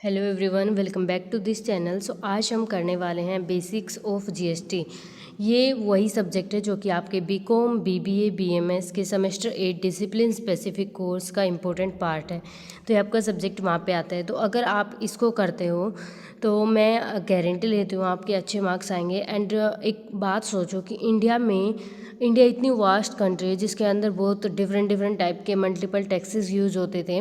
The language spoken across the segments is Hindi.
Hello everyone, welcome back to this channel. आज हम करने वाले हैं बेसिक्स ऑफ जीएसटी। ये वही सब्जेक्ट है जो कि आपके बीकॉम, बीबीए, बीएमएस के सेमेस्टर 8 डिसिप्लिन स्पेसिफिक कोर्स का इम्पोर्टेंट पार्ट है। तो ये आपका सब्जेक्ट वहाँ पे आता है। तो अगर आप इसको करते हो तो मैं गारंटी लेती हूँ आपके अच्छे मार्क्स आएंगे। एंड एक बात सोचो कि इंडिया इतनी वास्ट कंट्री है जिसके अंदर बहुत डिफरेंट टाइप के मल्टीपल टैक्सेस यूज़ होते थे।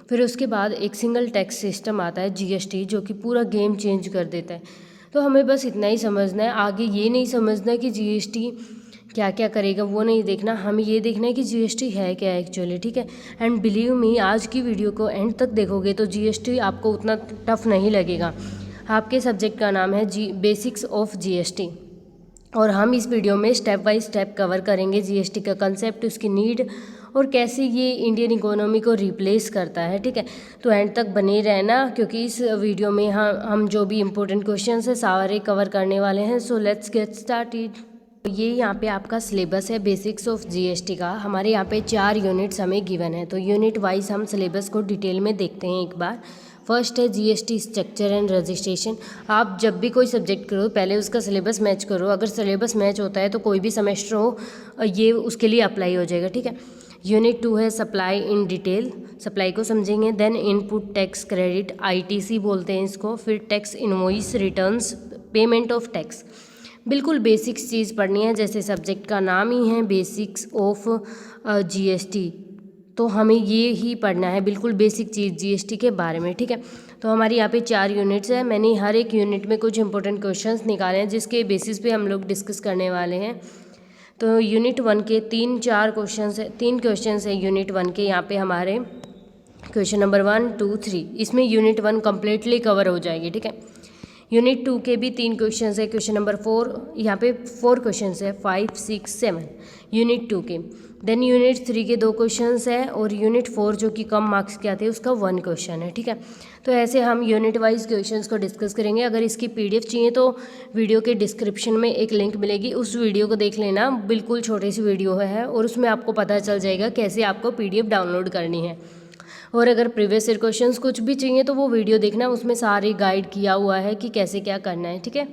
फिर उसके बाद एक सिंगल टैक्स सिस्टम आता है जीएसटी, जो कि पूरा गेम चेंज कर देता है। तो हमें बस इतना ही समझना है, आगे ये नहीं समझना कि जीएसटी क्या क्या करेगा, वो नहीं देखना। हमें ये देखना है कि जीएसटी है क्या एक्चुअली, ठीक है। एंड बिलीव मी, आज की वीडियो को एंड तक देखोगे तो जीएसटी आपको उतना टफ नहीं लगेगा। आपके सब्जेक्ट का नाम है बेसिक्स ऑफ जीएसटी, और हम इस वीडियो में स्टेप बाय स्टेप कवर करेंगे जीएसटी का कंसेप्ट, उसकी नीड और कैसे ये इंडियन इकोनॉमी को रिप्लेस करता है, ठीक है। तो एंड तक बने रहना, क्योंकि इस वीडियो में हम जो भी इम्पोर्टेंट क्वेश्चन है सारे कवर करने वाले हैं। So let's get started. ये यहाँ पे आपका सिलेबस है बेसिक्स ऑफ जीएसटी का। हमारे यहाँ पे 4 यूनिट्स हमें गिवन है, तो यूनिट वाइज हम सिलेबस को डिटेल में देखते हैं एक बार। फर्स्ट है जीएसटी स्ट्रक्चर एंड रजिस्ट्रेशन। आप जब भी कोई सब्जेक्ट करो पहले उसका सिलेबस मैच करो। अगर सिलेबस मैच होता है तो कोई भी सेमेस्टर हो ये उसके लिए अप्लाई हो जाएगा, ठीक है। यूनिट 2 है सप्लाई इन डिटेल, सप्लाई को समझेंगे। Then input tax credit, ITC बोलते हैं इसको। फिर tax invoice, returns, payment of tax. बिल्कुल बेसिक्स चीज़ पढ़नी है, जैसे सब्जेक्ट का नाम ही है बेसिक्स ऑफ जीएसटी, तो हमें ये ही पढ़ना है, बिल्कुल बेसिक चीज़ जीएसटी के बारे में, ठीक है। तो हमारी यहाँ पे 4 यूनिट्स है। मैंने हर एक यूनिट में कुछ इंपॉर्टेंट क्वेश्चंस निकाले हैं जिसके बेसिस पे हम लोग डिस्कस करने वाले हैं। तो यूनिट 1 के 3 क्वेश्चन है यूनिट 1 के। यहाँ पे हमारे क्वेश्चन नंबर 1, 2, 3, इसमें यूनिट 1 कम्प्लीटली कवर हो जाएगी, ठीक है। यूनिट 2 के भी 3 क्वेश्चन है। क्वेश्चन नंबर 4, यहाँ पे 4 क्वेश्चन है, 5, 6, 7 यूनिट 2 के। देन यूनिट 3 के 2 क्वेश्चन है, और यूनिट 4 जो कि कम मार्क्स के आते हैं उसका 1 क्वेश्चन है, ठीक है। तो ऐसे हम यूनिट वाइज क्वेश्चंस को डिस्कस करेंगे। अगर इसकी पीडीएफ चाहिए तो वीडियो के डिस्क्रिप्शन में एक लिंक मिलेगी, उस वीडियो को देख लेना। बिल्कुल छोटी सी वीडियो है और उसमें आपको पता चल जाएगा कैसे आपको पीडीएफ डाउनलोड करनी है। और अगर प्रीवियस ईयर क्वेश्चंस कुछ भी चाहिए तो वो वीडियो देखना, उसमें सारी गाइड किया हुआ है कि कैसे क्या करना है, ठीक है।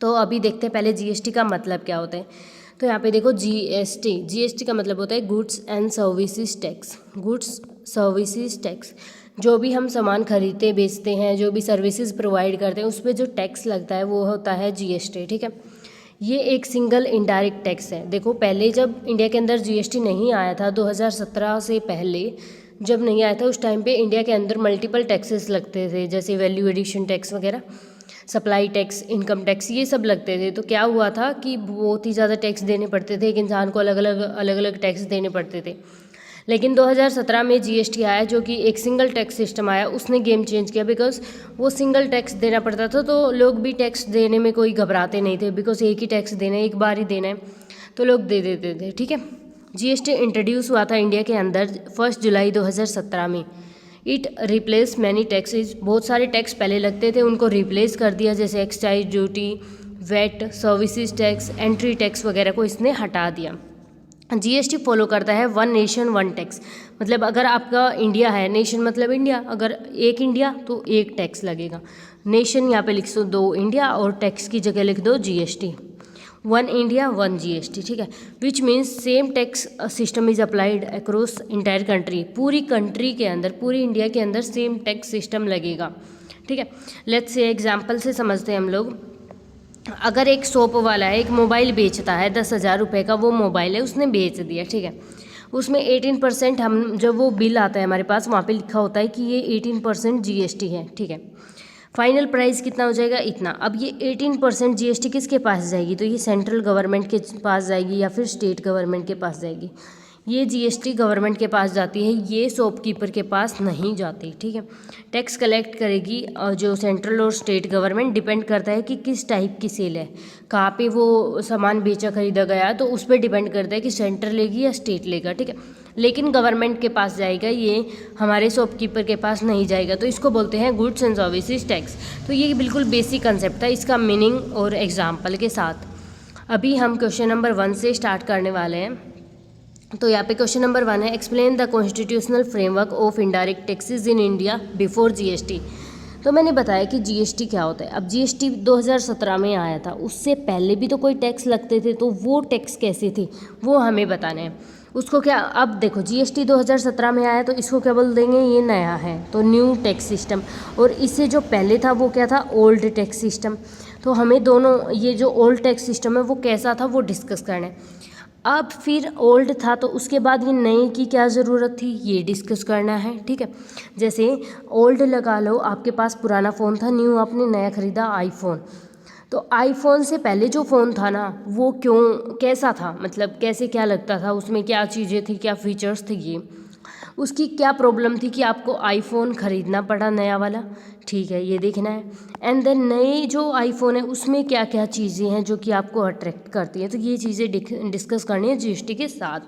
तो अभी देखते हैं पहले जीएसटी का मतलब क्या होता है। तो यहाँ पे देखो जीएसटी का मतलब होता है goods and services tax. Goods services tax, जो भी हम सामान खरीदते बेचते हैं, जो भी सर्विसेज प्रोवाइड करते हैं, उस पर जो टैक्स लगता है वो होता है जीएसटी, ठीक है। ये एक सिंगल इनडायरेक्ट टैक्स है। देखो पहले जब इंडिया के अंदर जीएसटी नहीं आया था, 2017 से पहले जब नहीं आया था, उस टाइम पे इंडिया के अंदर मल्टीपल टैक्सेस लगते थे, जैसे वैल्यू एडिशन टैक्स वगैरह, सप्लाई टैक्स, इनकम टैक्स, ये सब लगते थे। तो क्या हुआ था कि बहुत ही ज़्यादा टैक्स देने पड़ते थे, एक इंसान को अलग अलग टैक्स देने पड़ते थे। लेकिन 2017 में जीएसटी आया, जो कि एक सिंगल टैक्स सिस्टम आया, उसने गेम चेंज किया। बिकॉज वो सिंगल टैक्स देना पड़ता था तो लोग भी टैक्स देने में कोई घबराते नहीं थे, बिकॉज एक ही टैक्स देना है, एक बार ही देना है, तो लोग दे देते थे, ठीक है। जीएसटी इंट्रोड्यूस हुआ था इंडिया के अंदर 1 जुलाई 2017 में। इट रिप्लेस मैनी टैक्सेज, बहुत सारे टैक्स पहले लगते थे उनको रिप्लेस कर दिया, जैसे excise duty, VAT, services tax, entry tax वगैरह को इसने हटा दिया। जीएसटी फॉलो करता है 1 नेशन 1 टैक्स। मतलब अगर आपका इंडिया है, नेशन मतलब इंडिया, अगर एक इंडिया तो एक टैक्स लगेगा। नेशन यहाँ पे लिख दो 2 इंडिया, और टैक्स की जगह लिख दो जीएसटी। 1 इंडिया 1 जीएसटी, ठीक है। Which means same tax system is applied across entire country. पूरी कंट्री के अंदर, पूरी इंडिया के अंदर सेम टैक्स सिस्टम लगेगा, ठीक है। लेट्स से एग्जाम्पल से समझते हैं हम लोग। अगर एक शॉप वाला है, एक मोबाइल बेचता है, 10,000 रुपये का वो मोबाइल है, उसने बेच दिया, ठीक है। उसमें 18% हम, जब वो बिल आता है हमारे पास, वहाँ पे लिखा होता है कि ये 18% जीएसटी है, ठीक है। फाइनल प्राइस कितना हो जाएगा, इतना। अब ये 18% जीएसटी किसके पास जाएगी, तो ये सेंट्रल गवर्नमेंट के पास जाएगी या फिर स्टेट गवर्नमेंट के पास जाएगी। ये जीएसटी गवर्नमेंट के पास जाती है, ये शॉपकीपर के पास नहीं जाती, ठीक है। टैक्स कलेक्ट करेगी जो सेंट्रल और स्टेट गवर्नमेंट, डिपेंड करता है कि किस टाइप की सेल है, कहाँ पे वो सामान बेचा खरीदा गया, तो उस पर डिपेंड करता है कि सेंटर लेगी या स्टेट लेगा, ठीक है। लेकिन गवर्नमेंट के पास जाएगा, ये हमारे शॉपकीपर के पास नहीं जाएगा। तो इसको बोलते हैं गुड्स एंड सर्विसेज टैक्स। तो ये बिल्कुल बेसिक कंसेप्ट था, इसका मीनिंग और एग्जाम्पल के साथ। अभी हम क्वेश्चन नंबर 1 से स्टार्ट करने वाले हैं। तो यहाँ पे क्वेश्चन नंबर 1 है, explain the constitutional framework of indirect taxes in India before GST. तो मैंने बताया कि जीएसटी क्या होता है। अब जीएसटी 2017 में आया था, उससे पहले भी तो कोई टैक्स लगते थे, तो वो टैक्स कैसे थे वो हमें बताना है। उसको क्या, अब देखो जीएसटी 2017 में आया तो इसको क्या बोल देंगे, ये नया है तो न्यू टैक्स सिस्टम, और इससे जो पहले था वो क्या था, ओल्ड टैक्स सिस्टम। तो हमें दोनों, ये जो ओल्ड टैक्स सिस्टम है वो कैसा था वो डिस्कस करना है। अब फिर ओल्ड था तो उसके बाद ये नए की क्या ज़रूरत थी ये डिस्कस करना है, ठीक है। जैसे ओल्ड लगा लो, आपके पास पुराना फ़ोन था, न्यू आपने नया ख़रीदा आईफोन, तो आईफोन से पहले जो फ़ोन था ना वो कैसा था, मतलब कैसे क्या लगता था, उसमें क्या चीज़ें थी, क्या फीचर्स थे, ये उसकी क्या प्रॉब्लम थी कि आपको आईफोन ख़रीदना पड़ा नया वाला, ठीक है, ये देखना है। एंड देन नए जो आईफोन है उसमें क्या क्या चीज़ें हैं जो कि आपको अट्रैक्ट करती हैं, तो ये चीज़ें डिस्कस करनी है जीएसटी के साथ।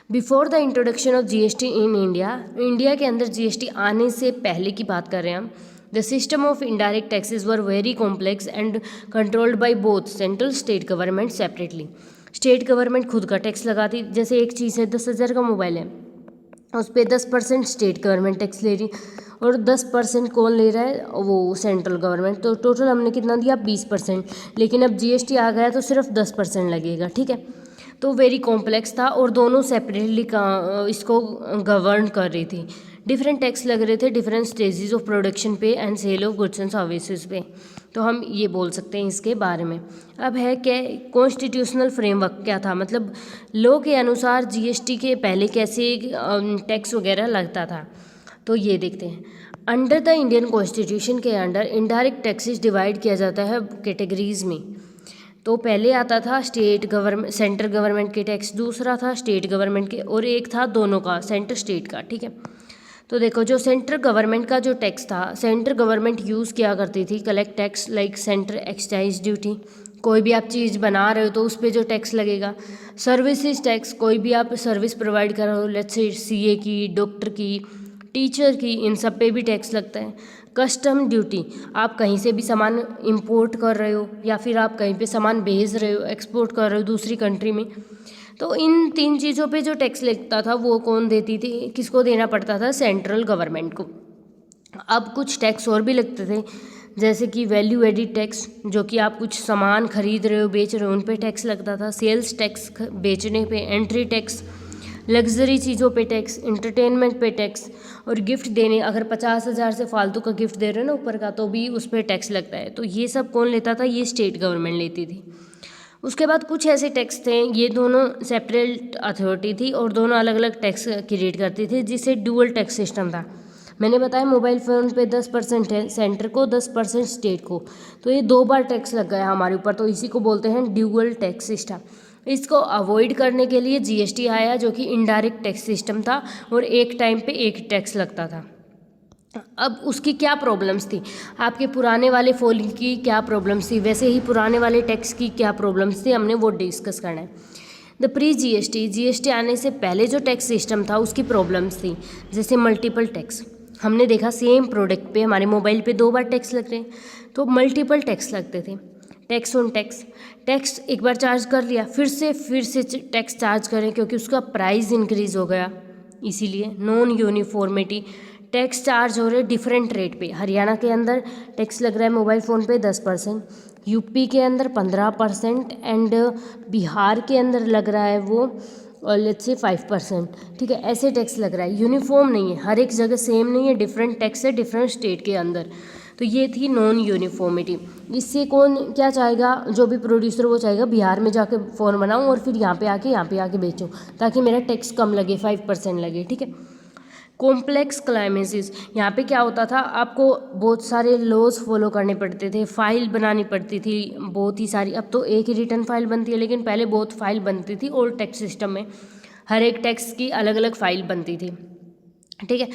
Before the introduction of GST in India के अंदर जीएसटी आने से पहले की बात कर रहे हैं हम। The system of indirect taxes were very complex and controlled by both central state government separately. State government खुद का टैक्स लगाती, जैसे एक चीज़ है 10,000 का मोबाइल है, उस पर 10% स्टेट गवर्नमेंट टैक्स ले रही और 10% कौन ले रहा है, वो सेंट्रल गवर्नमेंट। तो टोटल हमने कितना दिया 20%, लेकिन अब जीएसटी आ गया तो सिर्फ 10% लगेगा, ठीक है। तो वेरी कॉम्प्लेक्स था और दोनों सेपरेटली इसको गवर्न कर रही थी। डिफरेंट टैक्स लग रहे थे डिफरेंट स्टेजेस ऑफ प्रोडक्शन पे and sale of goods and services पे, तो हम ये बोल सकते हैं इसके बारे में। अब है क्या, कॉन्स्टिट्यूशनल फ्रेमवर्क क्या था, मतलब लॉ के अनुसार जीएसटी के पहले कैसे टैक्स वगैरह लगता था, तो ये देखते हैं। अंडर द इंडियन कॉन्स्टिट्यूशन के अंडर इनडायरेक्ट टैक्सेस डिवाइड किया जाता है कैटेगरीज में। तो पहले आता था स्टेट गवर्नमेंट, सेंट्रल गवर्नमेंट के टैक्स, दूसरा था स्टेट गवर्नमेंट के, और एक था दोनों का, सेंटर स्टेट का, ठीक है। तो देखो जो सेंट्रल गवर्नमेंट का जो टैक्स था, सेंट्रल गवर्नमेंट यूज़ किया करती थी collect tax like central excise duty, कोई भी आप चीज़ बना रहे हो तो उस पर जो टैक्स लगेगा। सर्विसेज टैक्स, कोई भी आप सर्विस प्रोवाइड कर रहे हो, लेट्स से सीए की, डॉक्टर की, टीचर की, इन सब पे भी टैक्स लगता है। कस्टम ड्यूटी, आप कहीं से भी सामान इंपोर्ट कर रहे हो या फिर आप कहीं पे सामान भेज रहे हो, एक्सपोर्ट कर रहे हो दूसरी कंट्री में, तो इन 3 चीज़ों पे जो टैक्स लगता था वो कौन देती थी, किसको देना पड़ता था, सेंट्रल गवर्नमेंट को। अब कुछ टैक्स और भी लगते थे, जैसे कि वैल्यू एडिड टैक्स, जो कि आप कुछ सामान खरीद रहे हो, बेच रहे हो, उन पे टैक्स लगता था। सेल्स टैक्स, बेचने पे। एंट्री टैक्स, लग्जरी चीज़ों पे टैक्स। इंटरटेनमेंट पे टैक्स, और गिफ्ट देने, अगर 50,000 से फालतू का गिफ्ट दे रहे हो ना ऊपर का, तो भी उस पर टैक्स लगता है। तो ये सब कौन लेता था, ये स्टेट गवर्नमेंट लेती थी। उसके बाद कुछ ऐसे टैक्स थे, ये दोनों सेपरेट अथॉरिटी थी और दोनों अलग अलग टैक्स क्रिएट करती थी, जिससे डुअल टैक्स सिस्टम था। मैंने बताया मोबाइल फ़ोन पे 10% है सेंटर को, 10% स्टेट को, तो ये 2 बार टैक्स लग गया हमारे ऊपर, तो इसी को बोलते हैं ड्यूअल टैक्स सिस्टम। इसको अवॉइड करने के लिए जीएसटी आया, जो कि इनडायरेक्ट टैक्स सिस्टम था और एक टाइम पे एक टैक्स लगता था। अब उसकी क्या प्रॉब्लम्स थी, आपके पुराने वाले फ़ोन की क्या प्रॉब्लम्स थी, वैसे ही पुराने वाले टैक्स की क्या प्रॉब्लम्स थी, हमने वो डिस्कस करना है। द प्री जीएसटी आने से पहले जो टैक्स सिस्टम था उसकी प्रॉब्लम्स थी, जैसे मल्टीपल टैक्स। हमने देखा सेम प्रोडक्ट पे हमारे मोबाइल पे 2 बार टैक्स लग रहे हैं, तो मल्टीपल टैक्स लगते थे। टैक्स ऑन टैक्स, टैक्स एक बार चार्ज कर लिया, फिर से टैक्स चार्ज करें क्योंकि उसका प्राइस इंक्रीज़ हो गया, इसीलिए। नॉन यूनिफॉर्मिटी, टैक्स चार्ज हो रहे डिफरेंट रेट पे। हरियाणा के अंदर टैक्स लग रहा है मोबाइल फ़ोन पे 10%, यूपी के अंदर 15% एंड बिहार के अंदर लग रहा है वो और लेट्स से 5%, ठीक है। ऐसे टैक्स लग रहा है, यूनिफॉर्म नहीं है, हर एक जगह सेम नहीं है, डिफरेंट टैक्स है डिफरेंट स्टेट के अंदर। तो ये थी नॉन यूनिफॉर्मिटी। इससे कौन क्या चाहेगा, जो भी प्रोड्यूसर वो चाहेगा बिहार में जाके फ़ोन बनाऊँ और फिर यहाँ पे आके बेचूँ, ताकि मेरा टैक्स कम लगे, 5% लगे, ठीक है। कॉम्प्लेक्स क्लाइमेसिस, यहाँ पे क्या होता था, आपको बहुत सारे लॉज फॉलो करने पड़ते थे, फाइल बनानी पड़ती थी बहुत ही सारी। अब तो एक ही रिटर्न फाइल बनती है, लेकिन पहले बहुत फाइल बनती थी ओल्ड टैक्स सिस्टम में, हर एक टैक्स की अलग अलग फाइल बनती थी, ठीक है।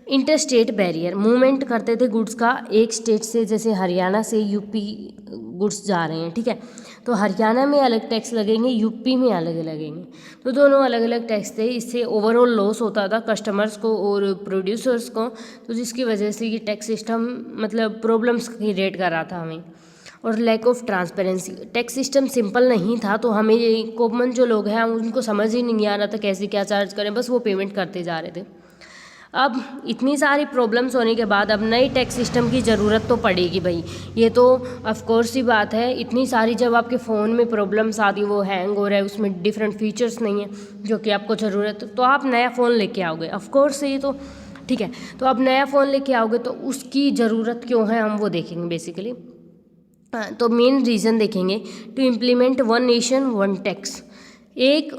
इंटर स्टेट बैरियर, मूवमेंट करते थे गुड्स का एक स्टेट से, जैसे हरियाणा से यूपी गुड्स जा रहे हैं, ठीक है, तो हरियाणा में अलग टैक्स लगेंगे, यूपी में अलग लगेंगे, तो दोनों अलग अलग टैक्स थे। इससे ओवरऑल लॉस होता था कस्टमर्स को और प्रोड्यूसर्स को, तो जिसकी वजह से ये टैक्स सिस्टम मतलब प्रॉब्लम्स क्रिएट कर रहा था हमें। और lack of transparency, tax system simple नहीं था, तो हमें कॉमन जो लोग हैं उनको समझ ही नहीं आ रहा था कैसे क्या चार्ज करें, बस वो पेमेंट करते जा रहे थे। अब इतनी सारी प्रॉब्लम्स होने के बाद अब नए टैक्स सिस्टम की ज़रूरत तो पड़ेगी भाई, ये तो ऑफ कोर्स ही बात है। इतनी सारी जब आपके फ़ोन में प्रॉब्लम्स आती है, वो हैंग हो रहा है, उसमें डिफरेंट फीचर्स नहीं है जो कि आपको ज़रूरत, तो आप नया फ़ोन लेके आओगे, ऑफ कोर्स ये तो ठीक है। तो आप नया फ़ोन लेके आओगे तो उसकी ज़रूरत क्यों है हम वो देखेंगे बेसिकली। तो मेन रीज़न देखेंगे, to implement one nation one tax. एक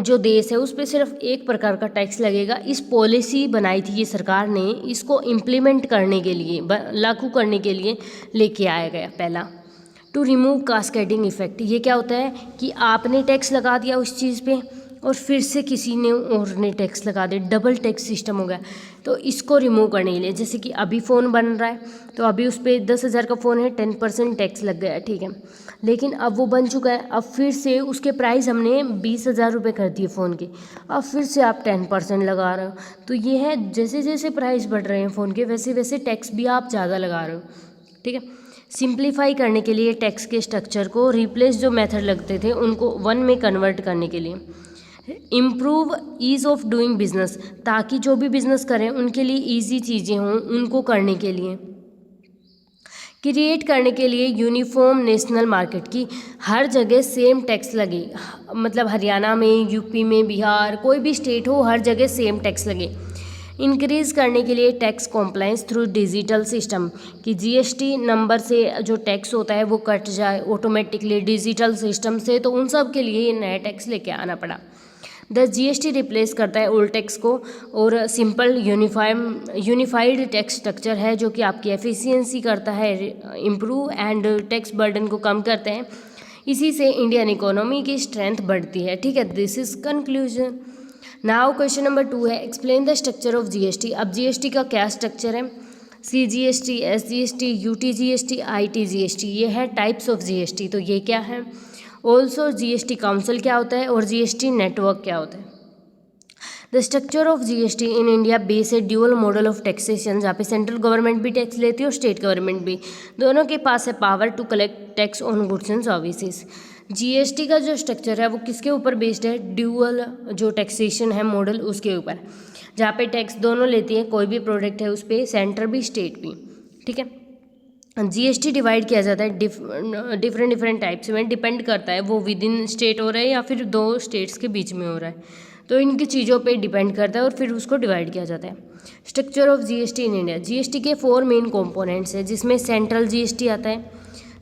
जो देश है उस पर सिर्फ एक प्रकार का टैक्स लगेगा। इस पॉलिसी बनाई थी ये सरकार ने, इसको इम्प्लीमेंट करने के लिए, लागू करने के लिए लेके आया गया। पहला, टू रिमूव कास्केडिंग इफेक्ट। ये क्या होता है कि आपने टैक्स लगा दिया उस चीज़ पे और फिर से किसी ने और ने टैक्स लगा दिया, डबल टैक्स सिस्टम हो गया। तो इसको रिमूव करने के लिए, जैसे कि अभी फ़ोन बन रहा है तो अभी उस पर 10,000 का फ़ोन है, 10% टैक्स लग गया, ठीक है। लेकिन अब वो बन चुका है, अब फिर से उसके प्राइस हमने 20,000 रुपये कर दिए फ़ोन के, अब फिर से आप 10% लगा रहे हो। तो ये है, जैसे जैसे प्राइस बढ़ रहे हैं फ़ोन के वैसे वैसे टैक्स भी आप ज़्यादा लगा रहे हो, ठीक है। सिंप्लीफाई करने के लिए टैक्स के स्ट्रक्चर को, रिप्लेस जो मेथड लगते थे उनको वन में कन्वर्ट करने के लिए। Improve ease of doing business, ताकि जो भी बिजनेस करें उनके लिए ईजी चीज़ें हों उनको करने के लिए। क्रिएट करने के लिए यूनिफॉर्म नेशनल मार्केट की, हर जगह सेम टैक्स लगे, मतलब हरियाणा में, यूपी में, बिहार, कोई भी स्टेट हो हर जगह सेम टैक्स लगे। इंक्रीज़ करने के लिए tax compliance through digital system, कि जीएसटी नंबर से जो टैक्स होता है वो कट जाए ऑटोमेटिकली डिजिटल सिस्टम से, तो उन सब के लिए ये नया टैक्स लेके आना पड़ा। द जीएसटी रिप्लेस करता है ओल्ड टैक्स को और सिंपल यूनिफाइड टैक्स स्ट्रक्चर है जो कि आपकी एफिशिएंसी करता है इम्प्रूव एंड टैक्स बर्डन को कम करते हैं। इसी से इंडियन इकोनॉमी की स्ट्रेंथ बढ़ती है, ठीक है। This is conclusion. Now question number 2 है, explain the structure of GST. अब जीएसटी का क्या स्ट्रक्चर है? सीजीएसटी, एसजीएसटी, यूटीजीएसटी, आईटीजीएसटी, ये है टाइप्स ऑफ जीएसटी। तो ये क्या है? ऑल्सो जीएसटी काउंसिल क्या होता है और जीएसटी नेटवर्क क्या होता है? The structure of GST in India base A dual model of taxation, जहाँ पे सेंट्रल गवर्नमेंट भी टैक्स लेती है और स्टेट गवर्नमेंट भी, दोनों के पास है power to collect tax on goods and services. GST का जो स्ट्रक्चर है वो किसके ऊपर बेस्ड है? ड्यूअल जो टैक्सेशन है मॉडल उसके ऊपर, जहाँ पे टैक्स दोनों लेती है, कोई भी प्रोडक्ट है उस पर, सेंटर भी स्टेट भी, ठीक है। जीएसटी डिवाइड किया जाता है डिफरेंट टाइप्स में, डिपेंड करता है वो विद इन स्टेट हो रहा है या फिर दो स्टेट्स के बीच में हो रहा है, तो इनकी चीज़ों पे डिपेंड करता है और फिर उसको डिवाइड किया जाता है। Structure of GST in India, GST के 4 मेन कंपोनेंट्स हैं, जिसमें सेंट्रल जीएसटी आता है,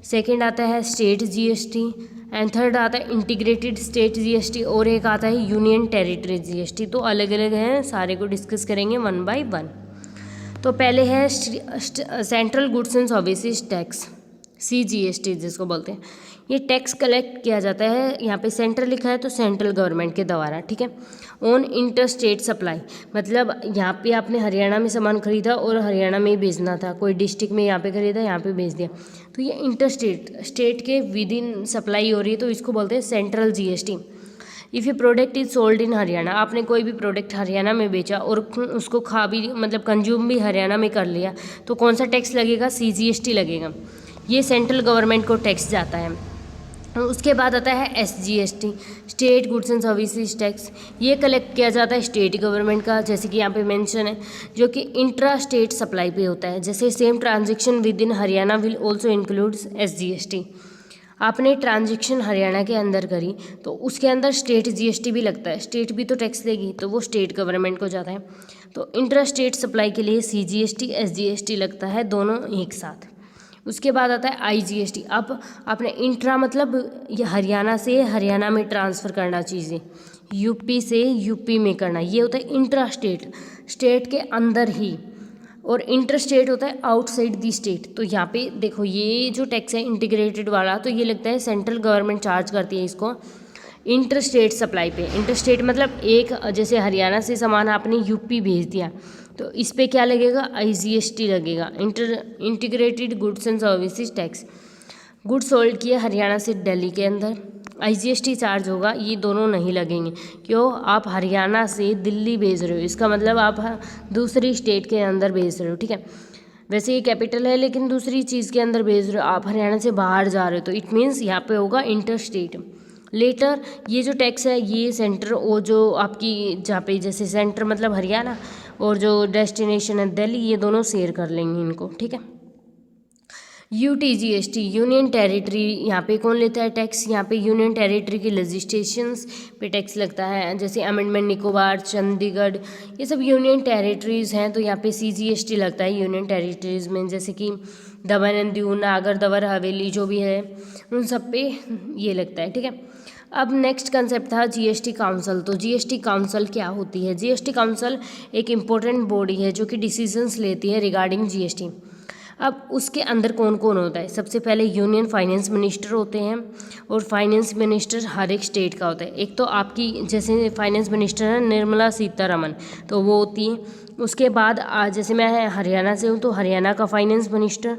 सेकंड आता है स्टेट जीएसटी, एंड थर्ड आता है इंटीग्रेटेड स्टेट जीएसटी, और एक आता है यूनियन टेरिटरी जीएसटी। तो अलग अलग हैं, सारे को डिस्कस करेंगे वन बाय वन। तो पहले है central goods and services tax, CGST जिसको बोलते हैं। ये टैक्स कलेक्ट किया जाता है, यहाँ पे सेंट्रल लिखा है तो सेंट्रल गवर्नमेंट के द्वारा, ठीक है। ऑन इंटर स्टेट सप्लाई, मतलब यहाँ पे आपने हरियाणा में सामान खरीदा और हरियाणा में ही बेचना था, कोई डिस्ट्रिक्ट में यहाँ पे खरीदा यहाँ पे बेच दिया, तो ये इंटर स्टेट के विद इन सप्लाई हो रही है, तो इसको बोलते हैं central GST. If A product is sold in Haryana, आपने कोई भी प्रोडक्ट हरियाणा में बेचा और उसको खा भी, मतलब कंज्यूम भी हरियाणा में कर लिया, तो कौन सा टैक्स लगेगा? सीजीएसटी लगेगा। ये सेंट्रल गवर्नमेंट को टैक्स जाता है। उसके बाद आता है SGST, state goods and services tax. ये कलेक्ट किया जाता है स्टेट गवर्नमेंट का, जैसे कि यहाँ पे मेंशन है, जो कि इंट्रा स्टेट सप्लाई पे होता है। जैसे same transaction with in Haryana will also includes SGST. आपने ट्रांजेक्शन हरियाणा के अंदर करी तो उसके अंदर स्टेट जीएसटी भी लगता है, स्टेट भी तो टैक्स देगी, तो वो स्टेट गवर्नमेंट को जाता है। तो इंट्रा स्टेट सप्लाई के लिए सीजीएसटी एसजीएसटी लगता है, दोनों एक साथ। उसके बाद आता है आईजीएसटी। अब आपने इंट्रा मतलब ये हरियाणा से हरियाणा में ट्रांसफ़र करना चीज़ें, यूपी से यूपी में करना, ये होता है इंट्रा स्टेट, स्टेट के अंदर ही। और इंटर स्टेट होता है आउटसाइड दी स्टेट। तो यहाँ पे देखो ये जो टैक्स है इंटीग्रेटेड वाला, तो ये लगता है सेंट्रल गवर्नमेंट चार्ज करती है इसको इंटर स्टेट सप्लाई पे। इंटर स्टेट मतलब एक, जैसे हरियाणा से सामान आपने यूपी भेज दिया तो इस पे क्या लगेगा? आईजीएसटी लगेगा, integrated goods and services tax. Goods sold किए हरियाणा से दिल्ली के अंदर, आईजीएसटी चार्ज होगा, ये दोनों नहीं लगेंगे। क्यों? आप हरियाणा से दिल्ली भेज रहे हो, इसका मतलब आप दूसरी स्टेट के अंदर भेज रहे हो, ठीक है। वैसे ये कैपिटल है लेकिन दूसरी चीज़ के अंदर भेज रहे हो, आप हरियाणा से बाहर जा रहे हो, तो इट मीन्स यहाँ पे होगा इंटर स्टेट। लेटर ये जो टैक्स है ये सेंटर, वो जो आपकी जहाँ पे जैसे सेंटर मतलब हरियाणा, और जो डेस्टिनेशन है दिल्ली, ये दोनों शेयर कर लेंगे इनको, ठीक है। UTGST यूनियन टेरिटरी, यहाँ पे कौन लेता है टैक्स, यहाँ पे यूनियन टेरिटरी की लेजिस्लेशंस पे टैक्स लगता है, जैसे अमेंडमेंट निकोबार, चंडीगढ़, ये सब यूनियन टेरिटरीज़ हैं, तो यहाँ पे CGST लगता है यूनियन टेरिटरीज़ में, जैसे कि दमन एंड दीव, नागर दवर हवेली जो भी है उन सब पे ये लगता है, ठीक है। अब नेक्स्ट कंसेप्ट था GST काउंसिल। तो GST काउंसिल क्या होती है? GST काउंसिल एक इम्पोर्टेंट बॉडी है जो कि डिसीजंस लेती है रिगार्डिंग GST। अब उसके अंदर कौन कौन होता है? सबसे पहले यूनियन फाइनेंस मिनिस्टर होते हैं, और फाइनेंस मिनिस्टर हर एक स्टेट का होता है। एक तो आपकी जैसे फाइनेंस मिनिस्टर है निर्मला सीतारमन, तो वो होती है। उसके बाद जैसे मैं हरियाणा से हूँ तो हरियाणा का फाइनेंस मिनिस्टर,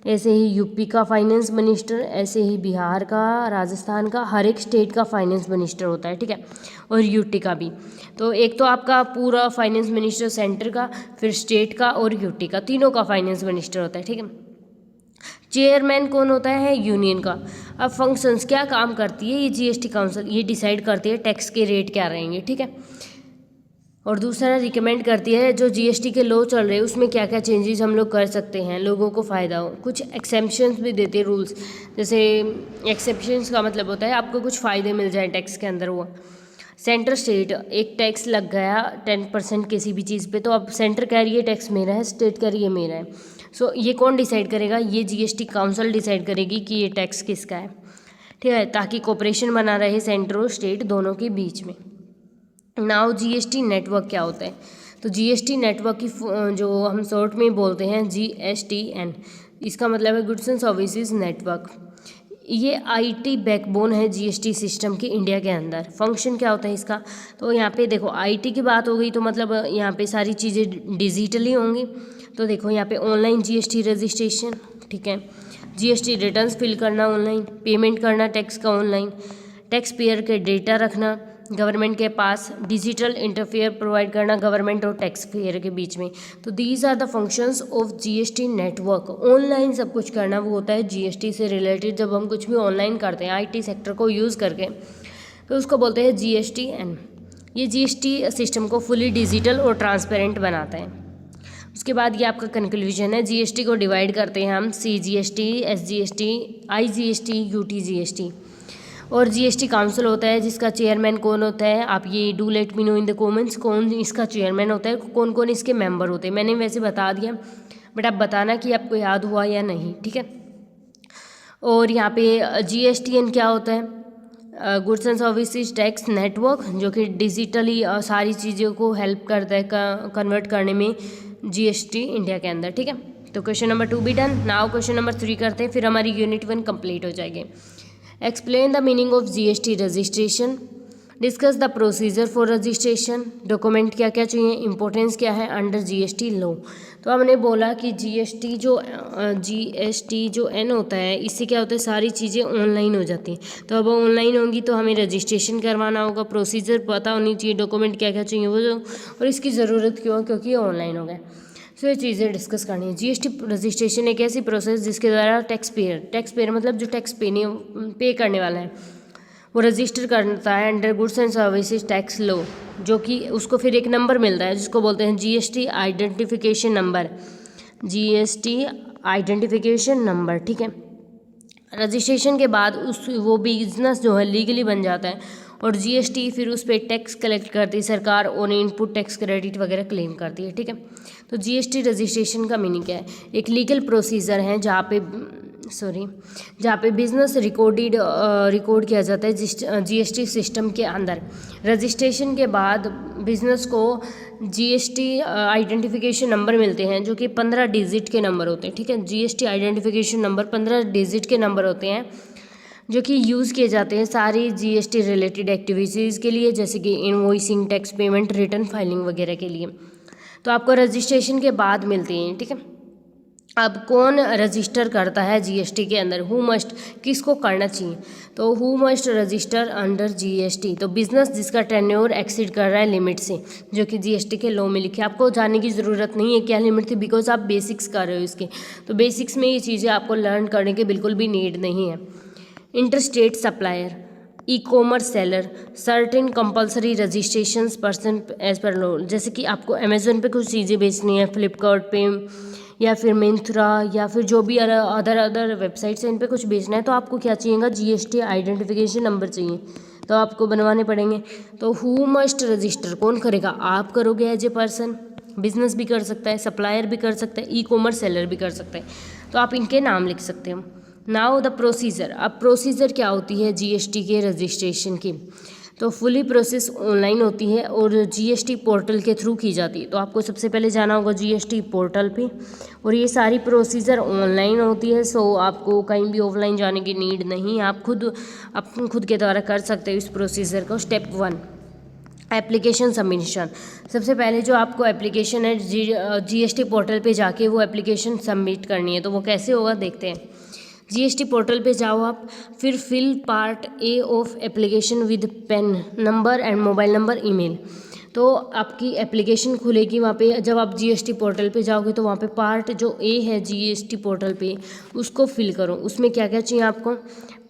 ऐसे ही यूपी का फाइनेंस मिनिस्टर, ऐसे ही बिहार का, राजस्थान का, हर एक स्टेट का फाइनेंस मिनिस्टर होता है, ठीक है, और यूटी का भी। तो एक तो आपका पूरा फाइनेंस मिनिस्टर सेंटर का, फिर स्टेट का और यूटी का, तीनों का फाइनेंस मिनिस्टर होता है, ठीक है। चेयरमैन कौन होता है? यूनियन का। अब फंक्शंस क्या काम करती है ये GST काउंसिल? ये डिसाइड करती है टैक्स के रेट क्या रहेंगे, ठीक है। और दूसरा रिकमेंड करती है जो GST के लॉ चल रहे हैं उसमें क्या क्या चेंजेस हम लोग कर सकते हैं, लोगों को फ़ायदा हो। कुछ एक्सेप्शंस भी देते हैं रूल्स, जैसे एक्सेप्शंस का मतलब होता है आपको कुछ फ़ायदे मिल जाए टैक्स के अंदर। वो सेंटर स्टेट, एक टैक्स लग गया 10% किसी भी चीज़ पे, तो अब सेंटर कह रही है टैक्स मेरा है, स्टेट कह रही है मेरा है। सो ये कौन डिसाइड करेगा? ये GST काउंसिल डिसाइड करेगी कि ये टैक्स किसका है, ठीक है, ताकि कोऑपरेशन बना रहे सेंटर और स्टेट दोनों के बीच में। नाउ GST नेटवर्क क्या होता है? तो GST नेटवर्क की जो हम शॉर्ट में बोलते हैं GSTN, इसका मतलब है गुड्स एंड सर्विसेज नेटवर्क। ये IT बैकबोन है GST सिस्टम के इंडिया के अंदर। फंक्शन क्या होता है इसका? तो यहाँ पे देखो IT की बात हो गई तो मतलब यहाँ पे सारी चीज़ें डिजिटली होंगी। तो देखो यहाँ पे ऑनलाइन GST रजिस्ट्रेशन, ठीक है, GST रिटर्न्स फिल करना ऑनलाइन, पेमेंट करना टैक्स का ऑनलाइन, टैक्स पेयर के डेटा रखना गवर्नमेंट के पास, डिजिटल इंटरफेयर प्रोवाइड करना गवर्नमेंट और टैक्स पेयर के बीच में। तो these are the functions of GST network. Online सब कुछ करना वो होता है GST से रिलेटेड। जब हम कुछ भी ऑनलाइन करते हैं IT सेक्टर को यूज़ करके, तो उसको बोलते हैं GSTN। ये GST सिस्टम को फुली डिजिटल और ट्रांसपेरेंट बनाता है। उसके बाद ये आपका कंक्लूजन है। GST को डिवाइड करते हैं हम CGST, SGST, IGST, UTGST, और GST काउंसिल होता है जिसका चेयरमैन कौन होता है? आप ये do let me know in the comments कौन इसका चेयरमैन होता है, कौन कौन इसके मेंबर होते हैं। मैंने वैसे बता दिया, बट आप बताना कि आपको याद हुआ या नहीं, ठीक है। और यहाँ पे GSTN क्या होता है? Goods and services tax network, जो कि डिजिटली सारी चीज़ों को हेल्प करता है कन्वर्ट करने में GST इंडिया के अंदर, ठीक है। तो क्वेश्चन नंबर 2 भी डन। नाउ क्वेश्चन नंबर 3 करते हैं, फिर हमारी यूनिट 1 कंप्लीट हो जाएगी। Explain the meaning of GST registration, discuss the procedure for registration, document क्या क्या चाहिए, इंपॉर्टेंस क्या है अंडर GST लॉ। तो हमने बोला कि GST जो N होता है, इससे क्या होता है सारी चीज़ें ऑनलाइन हो जाती हैं। तो अब ऑनलाइन होंगी तो हमें रजिस्ट्रेशन करवाना होगा, प्रोसीजर पता होनी चाहिए, डॉक्यूमेंट क्या क्या चाहिए वो जो, और इसकी ज़रूरत क्यों, क्योंकि ये ऑनलाइन हो गया। सो ये चीज़ें डिस्कस करनी है। GST रजिस्ट्रेशन एक ऐसी प्रोसेस जिसके द्वारा टैक्स पेयर मतलब जो टैक्स पे करने वाला है वो रजिस्टर करता है under goods and services tax law, जो कि उसको फिर एक नंबर मिलता है जिसको बोलते हैं GST identification number, GST identification number, ठीक है। रजिस्ट्रेशन के बाद वो बिजनेस जो है लीगली बन जाता है, और GST फिर उस पर टैक्स कलेक्ट करती है सरकार, और इनपुट टैक्स क्रेडिट वगैरह क्लेम करती है, ठीक है। तो GST रजिस्ट्रेशन का मीनिंग क्या है? एक लीगल प्रोसीजर है जहाँ पे बिजनेस रिकॉर्ड किया जाता है GST सिस्टम के अंदर। रजिस्ट्रेशन के बाद बिजनेस को GST आइडेंटिफिकेशन नंबर मिलते हैं, जो कि 15 डिजिट के नंबर होते हैं, ठीक है। GST आइडेंटिफिकेशन नंबर 15 डिजिट के नंबर होते हैं, जो कि यूज़ किए जाते हैं सारी GST रिलेटेड एक्टिविटीज़ के लिए, जैसे कि invoicing, tax payment, return filing वगैरह के लिए। तो आपको रजिस्ट्रेशन के बाद मिलते हैं, ठीक है। अब कौन रजिस्टर करता है GST के अंदर? हु मस्ट, किसको करना चाहिए? तो who must register under GST? तो बिजनेस जिसका टेन्योर एक्सीड कर रहा है लिमिट से, जो कि GST के लॉ में लिखे। आपको जानने की ज़रूरत नहीं है क्या लिमिट थी, बिकॉज आप बेसिक्स कर रहे हो इसके। तो बेसिक्स में ये चीज़ें आपको लर्न करने के बिल्कुल भी नीड नहीं है। Interstate supplier, e commerce seller, certain compulsory registrations person as per law. जैसे कि आपको अमेजोन पे कुछ चीज़ें बेचनी है, फ्लिपकार्ट पे या फिर मिंत्रा या फिर जो भी अदर वेबसाइट्स हैं, इन पे कुछ बेचना है तो आपको क्या चाहिएगा, जीएसटी आइडेंटिफिकेशन नंबर चाहिए, तो आपको बनवाने पड़ेंगे। तो हु मस्ट रजिस्टर, कौन करेगा, आप करोगे एज ए पर्सन, बिजनेस भी कर सकता है, सप्लायर भी कर सकता है, ई कॉमर्स सेलर भी कर सकता है, तो आप इनके नाम लिख सकते हो। नाउ द प्रोसीजर, अब प्रोसीजर क्या होती है जीएसटी के रजिस्ट्रेशन की, तो फुली प्रोसेस ऑनलाइन होती है और जीएसटी पोर्टल के थ्रू की जाती है। तो आपको सबसे पहले जाना होगा जीएसटी पोर्टल पे, और ये सारी प्रोसीजर ऑनलाइन होती है, सो आपको कहीं भी ऑफलाइन जाने की नीड नहीं, आप खुद के द्वारा कर सकते हो इस प्रोसीजर को। Step 1, application submission. सबसे पहले जो आपको एप्लीकेशन है जीएसटी पोर्टल पे जाके वो एप्लीकेशन सबमिट करनी है, तो वो कैसे होगा देखते हैं। जीएसटी पोर्टल पे जाओ आप, फिर fill part A of application with PAN number and mobile number, email. तो आपकी एप्लीकेशन खुलेगी वहाँ पे, जब आप जीएसटी पोर्टल पे जाओगे तो वहाँ पे पार्ट जो ए है जीएसटी पोर्टल पे उसको फिल करो। उसमें क्या क्या चाहिए आपको,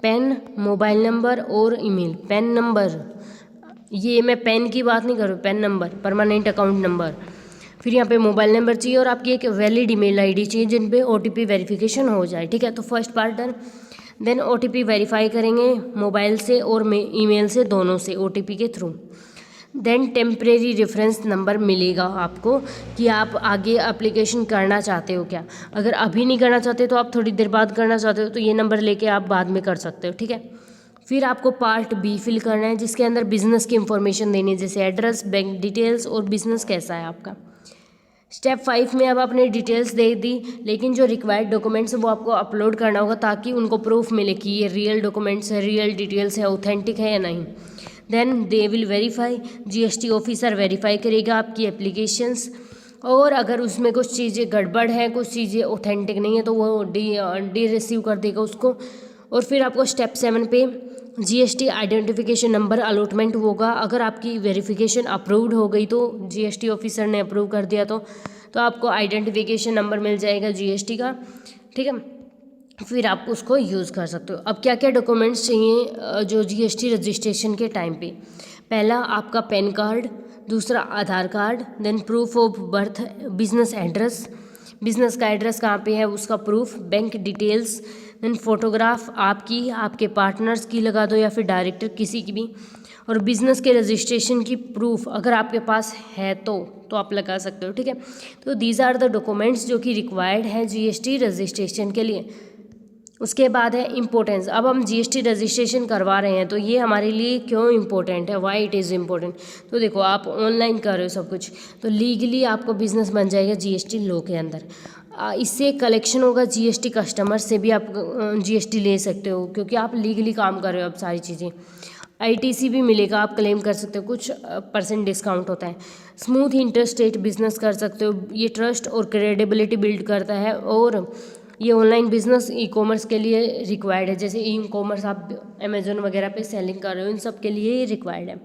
पेन, मोबाइल नंबर और ईमेल। पेन नंबर, ये मैं पेन की बात नहीं कर रही हूँ, PAN number permanent account number. फिर यहाँ पे मोबाइल नंबर चाहिए और आपकी एक वैलिड ईमेल आईडी चाहिए जिन पे ओटीपी वेरिफिकेशन हो जाए, ठीक है। तो first part done. Then OTP verify करेंगे मोबाइल से और ईमेल से, दोनों से ओटीपी के through. Then temporary reference number मिलेगा आपको कि आप आगे एप्लीकेशन करना चाहते हो क्या। अगर अभी नहीं करना चाहते तो आप थोड़ी देर बाद करना चाहते हो तो ये नंबर लेके आप बाद में कर सकते हो, ठीक है। फिर आपको पार्ट बी फिल करना है जिसके अंदर बिजनेस की इंफॉर्मेशन देनी है, जैसे एड्रेस, बैंक डिटेल्स और बिजनेस कैसा है आपका। स्टेप 5 में अब आपने डिटेल्स दे दी, लेकिन जो रिक्वायर्ड डॉक्यूमेंट्स है वो आपको अपलोड करना होगा ताकि उनको प्रूफ मिले कि ये रियल डॉक्यूमेंट्स है, रियल डिटेल्स है, ऑथेंटिक है या नहीं। Then they will verify, GST officer verify करेगा आपकी एप्लीकेशंस, और अगर उसमें कुछ चीज़ें गड़बड़ है, कुछ चीज़ें ऑथेंटिक नहीं है तो वो डी रिसीव कर देगा उसको। और फिर आपको स्टेप 7 पे जीएसटी आइडेंटिफिकेशन नंबर अलॉटमेंट होगा। अगर आपकी वेरिफिकेशन अप्रूव्ड हो गई तो जीएसटी ऑफिसर ने अप्रूव कर दिया तो आपको आइडेंटिफिकेशन नंबर मिल जाएगा जीएसटी का, ठीक है। फिर आप उसको यूज़ कर सकते हो। अब क्या क्या डॉक्यूमेंट्स चाहिए जो जीएसटी रजिस्ट्रेशन के टाइम पे, पहला आपका पैन कार्ड, दूसरा Aadhaar card, then proof of birth, business address, business का एड्रेस कहाँ पे है उसका proof, bank details, then photograph आपकी, आपके पार्टनर्स की लगा दो या फिर डायरेक्टर किसी की भी, और बिज़नेस के रजिस्ट्रेशन की प्रूफ अगर आपके पास है तो आप लगा सकते हो, ठीक है। तो दीज आर द डॉक्यूमेंट्स जो कि रिक्वायर्ड है जीएसटी रजिस्ट्रेशन के लिए। उसके बाद है इम्पोर्टेंस। अब हम जीएसटी रजिस्ट्रेशन करवा रहे हैं तो ये हमारे लिए क्यों इम्पोर्टेंट है, वाई इट इज़ इम्पोर्टेंट। तो देखो आप ऑनलाइन कर रहे हो सब कुछ, तो लीगली आपको बिजनेस बन जाएगा जीएसटी लॉ के अंदर। इससे कलेक्शन होगा जीएसटी कस्टमर से भी, आप जीएसटी ले सकते हो क्योंकि आप लीगली काम कर रहे हो। अब सारी चीज़ें आईटीसी भी मिलेगा, आप क्लेम कर सकते हो, कुछ % डिस्काउंट होता है। स्मूथ इंटरस्टेट बिजनेस कर सकते हो, ये ट्रस्ट और क्रेडिबिलिटी बिल्ड करता है, और ये ऑनलाइन बिजनेस ई कॉमर्स के लिए रिक्वायर्ड है। जैसे ई कॉमर्स आप अमेजोन वगैरह पे सेलिंग कर रहे हो, इन सब के लिए ये रिक्वायर्ड है।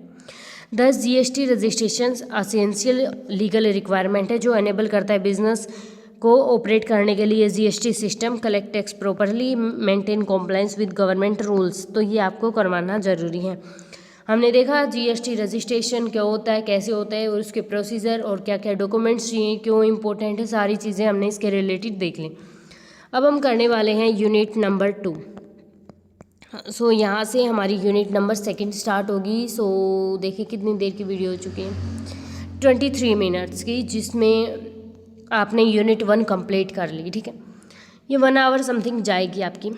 10 GST registration essential legal requirement है जो एनेबल करता है बिजनेस को ऑपरेट करने के लिए GST system, collect tax properly, maintain compliance with government rules. तो ये आपको करवाना ज़रूरी है। हमने देखा जीएसटी रजिस्ट्रेशन क्या होता है, कैसे होता है, और उसके प्रोसीजर और क्या क्या डॉक्यूमेंट्स चाहिए, क्यों इंपॉर्टेंट है, सारी चीज़ें हमने इसके रिलेटेड देख ली। अब हम करने वाले हैं यूनिट नंबर 2। सो यहाँ से हमारी यूनिट नंबर 2 स्टार्ट होगी। सो देखिए कितनी देर की वीडियो हो चुकी है, 23 मिनट्स की, जिसमें आपने यूनिट 1 कंप्लीट कर ली, ठीक है। ये 1 आवर समथिंग जाएगी आपकी।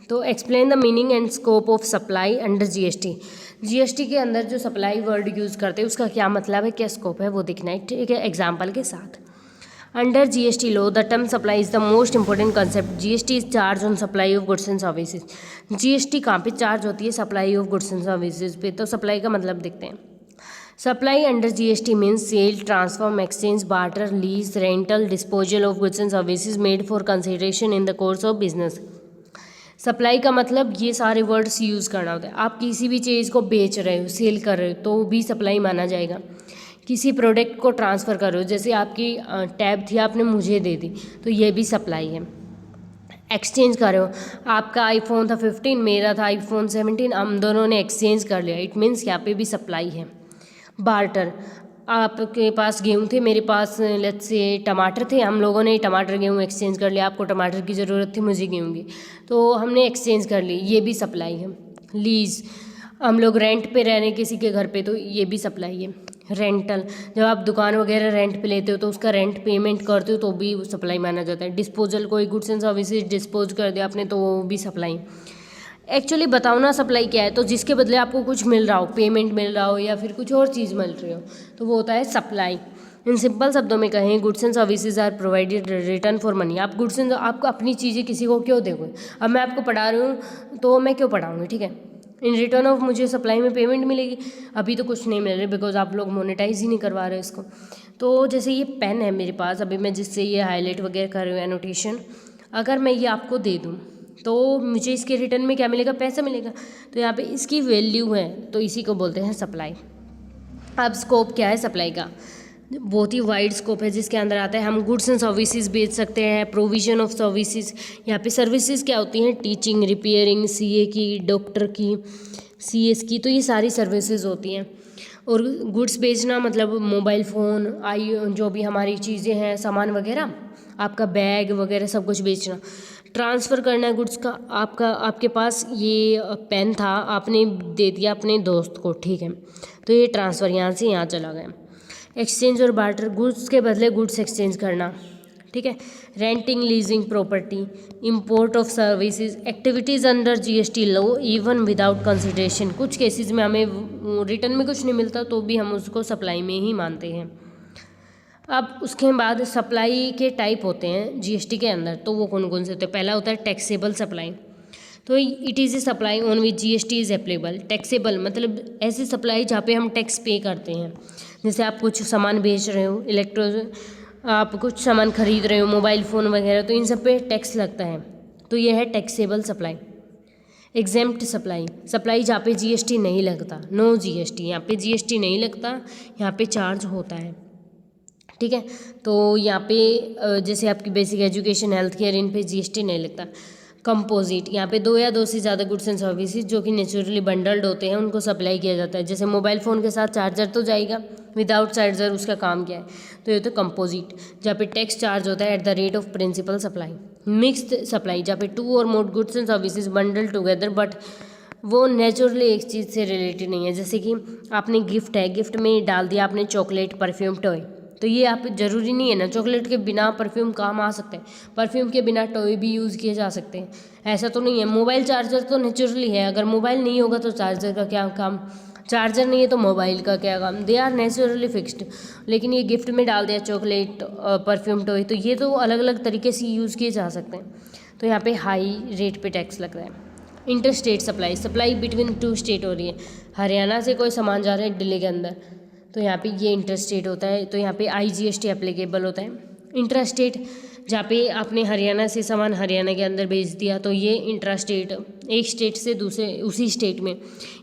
तो explain the meaning and scope of supply under GST. GST के अंदर जो सप्लाई वर्ड यूज़ करते हैं उसका क्या मतलब है, क्या स्कोप है, वो दिखना है, ठीक है, एग्जाम्पल के साथ। Under GST law the term supply is the most important concept. GST is charge on supply of goods and services. GST कहाँ पे चार्ज होती है, supply of goods and services पे। तो सप्लाई का मतलब देखते हैं। Supply under GST means sale, transfer, exchange, barter, lease, rental, disposal of goods and services made for consideration in the course of business. Supply का मतलब ये सारे वर्ड्स यूज़ करना होता है। आप किसी भी चीज़ को बेच रहे हो, सेल कर रहे हो, तो भी सप्लाई माना जाएगा। किसी प्रोडक्ट को ट्रांसफ़र कर रहे हो, जैसे आपकी टैब थी आपने मुझे दे दी, तो ये भी सप्लाई है। एक्सचेंज कर रहे हो, आपका आईफोन था 15, मेरा था आईफोन 17, हम दोनों ने एक्सचेंज कर लिया, इट मीन्स यहाँ पे भी सप्लाई है। बार्टर, आपके पास गेहूँ थे, मेरे पास लेट्स से टमाटर थे, हम लोगों ने टमाटर गेहूँ एक्सचेंज कर लिया, आपको टमाटर की ज़रूरत थी, मुझे गेहूँ की, तो हमने एक्सचेंज कर ली, ये भी सप्लाई है। लीज, हम लोग रेंट पे रह रहे हैं किसी के घर पे, तो ये भी सप्लाई है। रेंटल, जब आप दुकान वगैरह रेंट पे लेते हो तो उसका रेंट पेमेंट करते हो तो भी सप्लाई माना जाता है। डिस्पोजल, कोई गुड्स एंड सर्विसेज डिस्पोज कर दिया आपने तो वो भी सप्लाई। एक्चुअली बताओ ना सप्लाई क्या है, तो जिसके बदले आपको कुछ मिल रहा हो, पेमेंट मिल रहा हो या फिर कुछ और चीज़ मिल रही हो, तो वो होता है सप्लाई। इन सिंपल शब्दों में कहें, goods and services are provided return for money. आप गुड्स एंड, आपको अपनी चीज़ें किसी को क्यों दोगे, अब मैं आपको पढ़ा रही हूँ तो मैं क्यों पढ़ाऊँगी, ठीक है। इन रिटर्न ऑफ मुझे सप्लाई में पेमेंट मिलेगी, अभी तो कुछ नहीं मिल रही बिकॉज आप लोग मोनेटाइज ही नहीं करवा रहे इसको। तो जैसे ये पेन है मेरे पास, अभी मैं जिससे ये हाईलाइट वगैरह कर रही हूँ एनोटेशन, अगर मैं ये आपको दे दूँ तो मुझे इसके रिटर्न में क्या मिलेगा, पैसा मिलेगा, तो यहाँ पे इसकी वैल्यू है, तो इसी को बोलते हैं सप्लाई। अब स्कोप क्या है सप्लाई का, बहुत ही वाइड स्कोप है जिसके अंदर आता है हम गुड्स एंड सर्विसेज बेच सकते हैं, प्रोविजन ऑफ सर्विसेज। यहाँ पे सर्विसेज क्या होती हैं, टीचिंग, रिपेयरिंग, सीए की, डॉक्टर की, सीएस की, तो ये सारी सर्विसेज होती हैं। और गुड्स बेचना मतलब मोबाइल फ़ोन, जो भी हमारी चीज़ें हैं, सामान वगैरह, आपका बैग वगैरह सब कुछ बेचना। ट्रांसफ़र करना है गुड्स का, आपके पास ये पेन था, आपने दे दिया अपने दोस्त को, ठीक है, तो ये ट्रांसफ़र यहाँ से यहाँ चला गया। एक्सचेंज और बार्टर, गुड्स के बदले गुड्स एक्सचेंज करना, ठीक है। Renting, leasing property, import of services, activities under GST law even without consideration. कुछ केसेस में हमें रिटर्न में कुछ नहीं मिलता तो भी हम उसको सप्लाई में ही मानते हैं। अब उसके बाद सप्लाई के टाइप होते हैं जीएसटी के अंदर, तो वो कौन कौन से होते हैं। पहला होता है टैक्सेबल सप्लाई, तो it is a supply on which GST is applicable. Taxable मतलब ऐसी सप्लाई जहाँ पे हम टैक्स पे करते हैं, जैसे आप कुछ सामान बेच रहे हो, आप कुछ सामान खरीद रहे हो, मोबाइल फ़ोन वगैरह, तो इन सब पे टैक्स लगता है, तो ये है taxable supply. Exempt supply, supply जहाँ पे जीएसटी नहीं लगता, नो जीएसटी, यहाँ पे जीएसटी नहीं लगता, यहाँ पे चार्ज होता है, ठीक है। तो यहाँ पे जैसे आपकी बेसिक एजुकेशन, हेल्थ केयर, इन पे जीएसटी नहीं लगता। कंपोजिट, यहाँ पे दो या दो से ज़्यादा गुड्स एंड सर्विसेज जो कि नेचुरली बंडल्ड होते हैं उनको सप्लाई किया जाता है। जैसे मोबाइल फ़ोन के साथ चार्जर तो जाएगा, विदाउट चार्जर उसका काम क्या है, तो ये तो कंपोजिट, जहाँ पे टैक्स चार्ज होता है at the rate of principal supply. Mixed supply, जहाँ पे टू और more goods and services bundle together but वो नेचुरली एक चीज़ से रिलेटेड नहीं है। जैसे कि आपने गिफ्ट है, गिफ्ट में डाल दिया आपने चॉकलेट, परफ्यूम, टॉय, तो ये आप ज़रूरी नहीं है ना, चॉकलेट के बिना परफ्यूम काम आ सकते हैं, परफ्यूम के बिना टॉय भी यूज़ किए जा सकते हैं, ऐसा तो नहीं है। मोबाइल चार्जर तो नेचुरली है, अगर मोबाइल नहीं होगा तो चार्जर का क्या काम, चार्जर नहीं है तो मोबाइल का क्या काम, दे आर नेचुरली फिक्स्ड। लेकिन ये गिफ्ट में डाल दिया चॉकलेट, परफ्यूम, टॉय, तो ये तो अलग अलग तरीके से यूज़ किए जा सकते हैं, तो यहाँ पे हाई रेट पे टैक्स लग रहा है। Inter state supply, supply between two state हो रही है, हरियाणा से कोई सामान जा रहा है दिल्ली के अंदर, तो यहाँ पे ये इंटर स्टेट होता है, तो यहाँ पे आईजीएसटी एप्लीकेबल होता है। इंट्रा स्टेट, जहाँ पे आपने हरियाणा से सामान हरियाणा के अंदर भेज दिया, तो ये इंट्रा स्टेट, एक स्टेट से दूसरे उसी स्टेट में,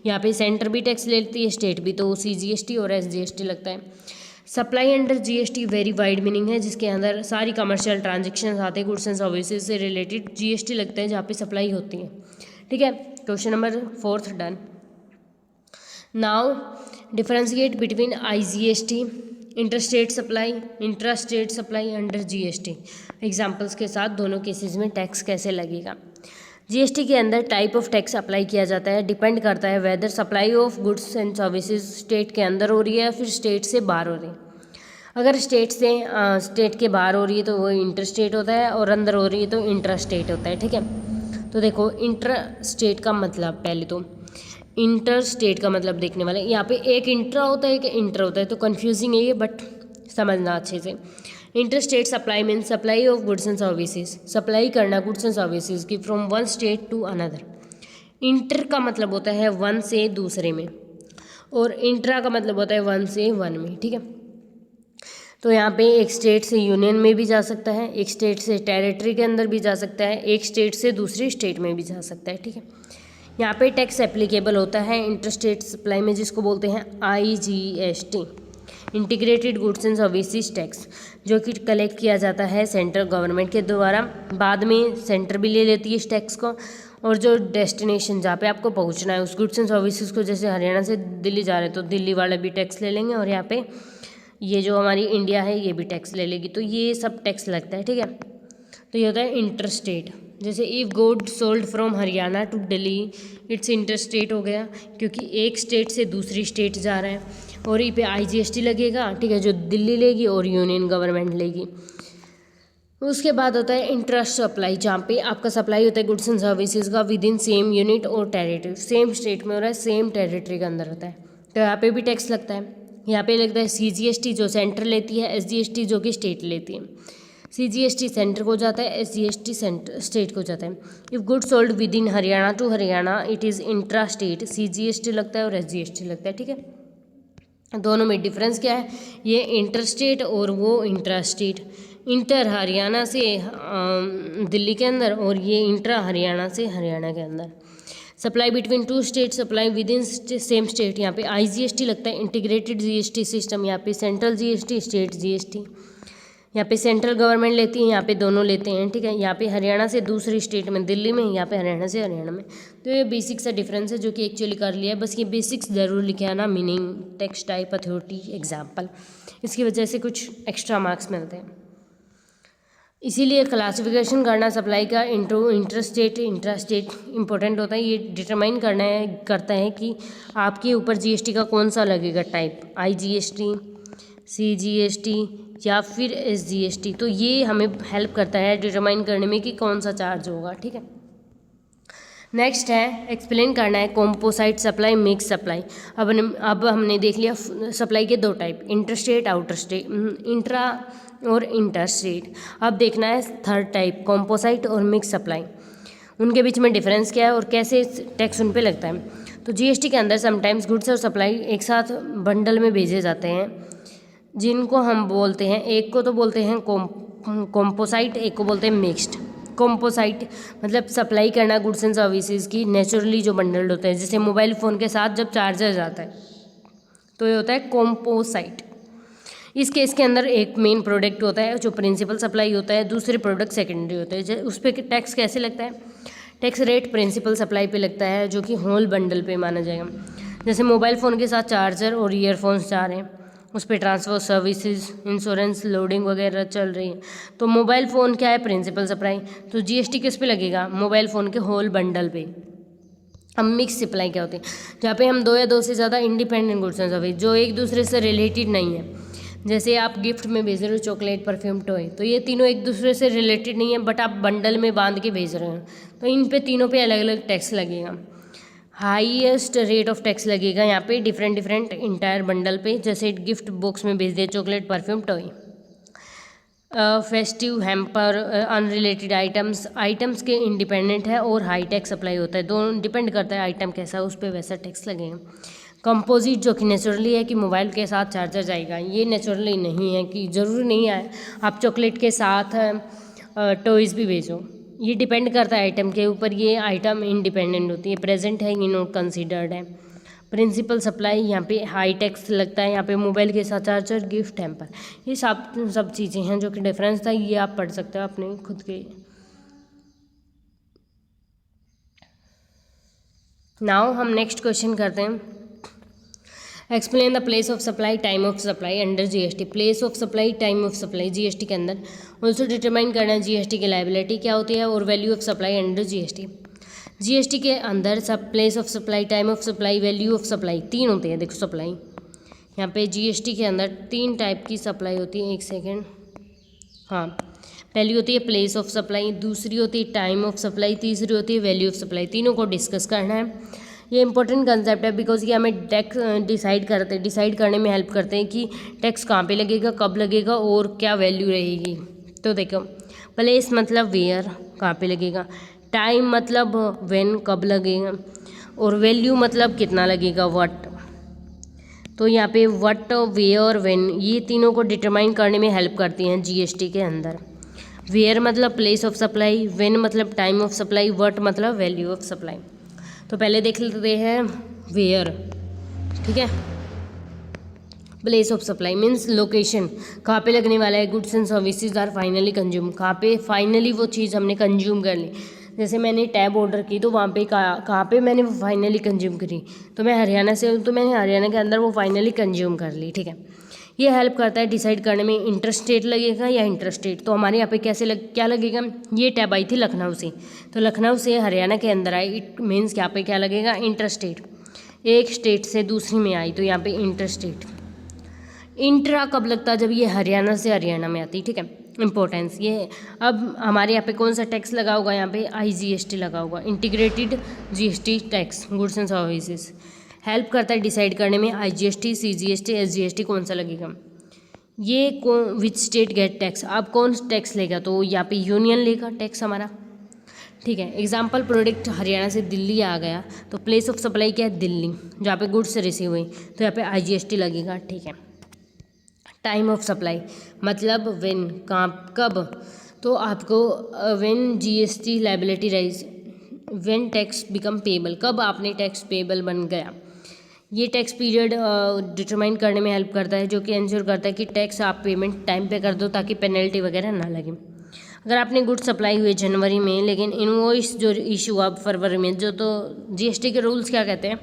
यहाँ पे सेंटर भी टैक्स लेती है, स्टेट भी, तो उसी जीएसटी और एसजीएसटी लगता है। Supply under GST very wide meaning है, जिसके अंदर सारी कमर्शियल ट्रांजेक्शन आते हैं, गुड्स एंड सर्विसेज से रिलेटेड जीएसटी लगता है जहाँ पे सप्लाई होती है, ठीक है। Question number 4 done. Now differentiate between IGST, interstate supply, intrastate supply under GST. Examples के साथ दोनों केसेस में टैक्स कैसे लगेगा। जीएसटी के अंदर टाइप ऑफ टैक्स अप्लाई किया जाता है, डिपेंड करता है whether supply of goods and services state के अंदर हो रही है या फिर स्टेट से बाहर हो रही है। अगर स्टेट के बाहर हो रही है तो वो इंटरस्टेट होता है, और अंदर हो रही है तो इंट्रास्टेट होता है, ठीक है। तो देखो इंट्रास्टेट का मतलब, पहले तो इंटर स्टेट का मतलब देखने वाले, यहाँ पे एक इंट्रा होता है एक इंटर होता है, तो कन्फ्यूजिंग है ये, बट समझना अच्छे से। Inter state supply mean supply of goods and services, supply करना गुड्स एंड सर्विसेज की from one state to another. Inter का मतलब होता है वन से दूसरे में, और इंट्रा का मतलब होता है वन से वन में, ठीक है। तो यहाँ पे एक स्टेट से यूनियन में भी जा सकता है, एक स्टेट से टेरिटरी के अंदर भी जा सकता है, एक स्टेट से दूसरी स्टेट में भी जा सकता है, ठीक है। यहाँ पे टैक्स एप्लीकेबल होता है इंटरस्टेट सप्लाई में, जिसको बोलते हैं IGST. Integrated goods and services tax, जो कि कलेक्ट किया जाता है सेंट्रल गवर्नमेंट के द्वारा, बाद में सेंटर भी ले लेती है इस टैक्स को, और जो डेस्टिनेशन जहाँ पे आपको पहुँचना है उस गुड्स एंड सर्विसेज को, जैसे हरियाणा से दिल्ली जा रहे हैं तो दिल्ली वाले भी टैक्स ले लेंगे, और यहाँ पे ये जो हमारी इंडिया है ये भी टैक्स ले लेगी, तो ये सब टैक्स लगता है, ठीक है। तो ये होता है इंटरस्टेट। जैसे if good sold from Haryana to Delhi, it's interstate हो गया, क्योंकि एक स्टेट से दूसरी स्टेट जा रहा है, और ये पे IGST लगेगा, ठीक है, जो दिल्ली लेगी और यूनियन गवर्नमेंट लेगी। उसके बाद होता है इंट्रा सप्लाई, जहाँ पे आपका सप्लाई होता है गुड्स एंड सर्विसेज का विद इन सेम यूनिट और टेरिटरी, सेम स्टेट में हो रहा है, सेम टेरिटरी के अंदर होता है, तो यहाँ पे भी टैक्स लगता है। यहाँ पे लगता है CGST जो सेंटर लेती है, SGST जो कि स्टेट लेती है। CGST सेंटर को जाता है, SGST सेंटर स्टेट को जाता है। If good sold within Haryana to Haryana it is intra state, CGST लगता है और SGST लगता है, ठीक है। दोनों में डिफरेंस क्या है, ये इंटर स्टेट और वो इंट्रा स्टेट। इंटर हरियाणा से दिल्ली के अंदर, और ये इंट्रा हरियाणा से हरियाणा के अंदर। Supply between two state, supply with in same state, यहाँ पे IGST लगता है, इंटीग्रेटेड GST सिस्टम, यहाँ पे सेंट्रल GST, स्टेट GST, यहाँ पे सेंट्रल गवर्नमेंट लेती है, यहाँ पे दोनों लेते हैं, ठीक है। यहाँ पे हरियाणा से दूसरी स्टेट में दिल्ली में, यहाँ पे हरियाणा से हरियाणा में। तो ये बेसिक सा डिफरेंस है जो कि एक्चुअली कर लिया है, बस ये बेसिक्स ज़रूर लिखे आना, meaning, text type, authority, example, इसकी वजह से कुछ एक्स्ट्रा मार्क्स मिलते हैं। इसीलिए क्लासिफिकेशन करना सप्लाई का इंटरस्टेट इंट्रास्टेट इंपॉर्टेंट होता है। ये डिटरमाइन करता है कि आपके ऊपर GST का कौन सा लगेगा टाइप, IGST, CGST या फिर SGST। तो ये हमें हेल्प करता है डिटरमाइन करने में कि कौन सा चार्ज होगा, ठीक है। नेक्स्ट है एक्सप्लेन करना है कॉम्पोसाइट सप्लाई, मिक्स सप्लाई। अब हमने देख लिया सप्लाई के दो type, interstate, outer state, intra और इंटरस्टेट। अब देखना है थर्ड टाइप, कॉम्पोसाइट और मिक्स सप्लाई, उनके बीच में डिफरेंस क्या है और कैसे टैक्स उन पे लगता है। तो GST के अंदर समटाइम्स गुड्स और सप्लाई एक साथ बंडल में भेजे जाते हैं, जिनको हम बोलते हैं, एक को तो बोलते हैं कॉम्पोसाइट, एक को बोलते हैं मिक्स्ड। कॉम्पोसाइट मतलब सप्लाई करना गुड्स एंड सर्विसेज की नेचुरली जो बंडल्ड होते हैं, जैसे मोबाइल फ़ोन के साथ जब चार्जर जाता है तो ये होता है कॉम्पोसाइट। इस केस के अंदर एक मेन प्रोडक्ट होता है जो प्रिंसिपल सप्लाई होता है, दूसरे प्रोडक्ट सेकेंडरी होते हैं। उस पर टैक्स कैसे लगता है, टैक्स रेट प्रिंसिपल सप्लाई पे लगता है, जो कि होल बंडल पे माना जाएगा। जैसे मोबाइल फ़ोन के साथ चार्जर और ईयरफोन्स जा रहे हैं, उस पर ट्रांसफर सर्विसेज, इंश्योरेंस, लोडिंग वगैरह चल रही है, तो मोबाइल फ़ोन क्या है, प्रिंसिपल सप्लाई, तो GST किस पे लगेगा, मोबाइल फ़ोन के होल बंडल पे। अब मिक्स सप्लाई क्या होती है, जहाँ पे हम दो या दो से ज़्यादा इंडिपेंडेंट गुड्स एंड सर्विस जो एक दूसरे से रिलेटेड नहीं है, जैसे आप गिफ्ट में भेज रहे हो चॉकलेट, परफ्यूम, टॉय, तो ये तीनों एक दूसरे से रिलेटेड नहीं है, बट आप बंडल में बांध के भेज रहे हो, तो इन पे तीनों पे अलग अलग टैक्स लगेगा। हाईएस्ट रेट ऑफ टैक्स लगेगा यहाँ पे डिफरेंट इंटायर बंडल पे, जैसे गिफ्ट बॉक्स में भेज दिए chocolate, perfume, toy. Festive, hamper, unrelated items के इंडिपेंडेंट है और हाई टैक्स अप्लाई होता है, दोनों डिपेंड करता है आइटम कैसा, उस पर वैसा टैक्स लगेगा। कंपोजिट जो कि नेचुरली है कि मोबाइल के साथ चार्जर जाएगा, ये नेचुरली नहीं है कि ज़रूरी नहीं है आप चॉकलेट के साथ टॉयज़ भी भेजो, ये डिपेंड करता है आइटम के ऊपर, ये आइटम इंडिपेंडेंट होती है, प्रेजेंट है, ये नॉट कंसीडर्ड है। प्रिंसिपल सप्लाई यहाँ पे हाई टैक्स लगता है, यहाँ पे मोबाइल के साथ चार्जर, गिफ्ट, हैम्पर, ये सब चीज़ें हैं जो कि डिफरेंस था, ये आप पढ़ सकते हो अपने खुद के। नाउ हम नेक्स्ट क्वेश्चन करते हैं, explain the place of supply, time of supply under GST। Place of supply, time of supply GST के अंदर। ऑल्सो डिटरमाइन करना है GST की लायबिलिटी क्या होती है और value of supply under GST के अंदर सब place of supply, time of supply, value of supply तीन होते हैं। देखो सप्लाई यहाँ पे GST के अंदर तीन टाइप की सप्लाई होती है, एक सेकेंड, हाँ, पहली होती है प्लेस ऑफ सप्लाई, दूसरी होती है टाइम ऑफ सप्लाई, तीसरी होती है वैल्यू ऑफ सप्लाई। तीनों को डिस्कस करना है, ये इंपॉर्टेंट कंसेप्ट है बिकॉज ये हमें टैक्स डिसाइड करने में हेल्प करते हैं कि टैक्स कहाँ पे लगेगा, कब लगेगा और क्या वैल्यू रहेगी। तो देखो प्लेस मतलब वेयर, कहाँ पे लगेगा, टाइम मतलब व्हेन, कब लगेगा, और वैल्यू मतलब कितना लगेगा, व्हाट। तो यहाँ पे व्हाट, वेयर, व्हेन, ये तीनों को डिटरमाइन करने में हेल्प करती हैं GST के अंदर। वेयर मतलब प्लेस ऑफ सप्लाई, व्हेन मतलब टाइम ऑफ सप्लाई, व्हाट मतलब वैल्यू ऑफ सप्लाई। तो पहले देख लेते हैं वेयर, ठीक है। Place of supply means location, कहाँ पे लगने वाला है। Goods and services are finally consume, कहाँ पे फाइनली वो चीज़ हमने कंज्यूम कर ली। जैसे मैंने टैब ऑर्डर की तो वहाँ पे कहाँ पे मैंने वो फाइनली कंज्यूम करी, तो मैं हरियाणा से हूँ तो मैंने हरियाणा के अंदर वो फाइनली कंज्यूम कर ली, ठीक है। ये हेल्प करता है डिसाइड करने में इंटर स्टेट लगेगा या इंटर स्टेट। तो हमारे यहाँ पे क्या लगेगा, ये टैब आई थी लखनऊ से, तो लखनऊ से हरियाणा के अंदर आई, इट मीन्स यहाँ पे क्या लगेगा, इंटर स्टेट। एक स्टेट से दूसरी में आई तो यहाँ पे इंटर स्टेट। इंट्रा कब लगता है, जब ये हरियाणा से हरियाणा में आती, ठीक है। इंपॉर्टेंस ये है। अब हमारे यहाँ पे कौन सा टैक्स लगा होगा, यहाँ पे IGST लगा होगा, integrated GST tax, goods and services. Help करता है डिसाइड करने में IGST, CGST, SGST कौन सा लगेगा। ये विच स्टेट गेट टैक्स, अब कौन टैक्स लेगा, तो यहाँ पे यूनियन लेगा टैक्स हमारा, ठीक है। एग्जाम्पल, प्रोडक्ट हरियाणा से दिल्ली आ गया तो प्लेस ऑफ सप्लाई क्या है, दिल्ली, जहाँ पे गुड्स रिसीव हुई तो यहाँ पे IGST लगेगा, ठीक है। टाइम ऑफ सप्लाई मतलब व्हेन, कब, तो आपको when GST liability rise, when tax become payable, कब आपने टैक्स पेबल बन गया। ये टैक्स पीरियड डिटरमाइन करने में हेल्प करता है, जो कि इंश्योर करता है कि टैक्स आप पेमेंट टाइम पे कर दो ताकि पेनल्टी वगैरह ना लगे। अगर आपने गुड्स सप्लाई हुए जनवरी में लेकिन इनवॉइस जो इशू हुआ फरवरी में, जो तो GST के रूल्स क्या कहते हैं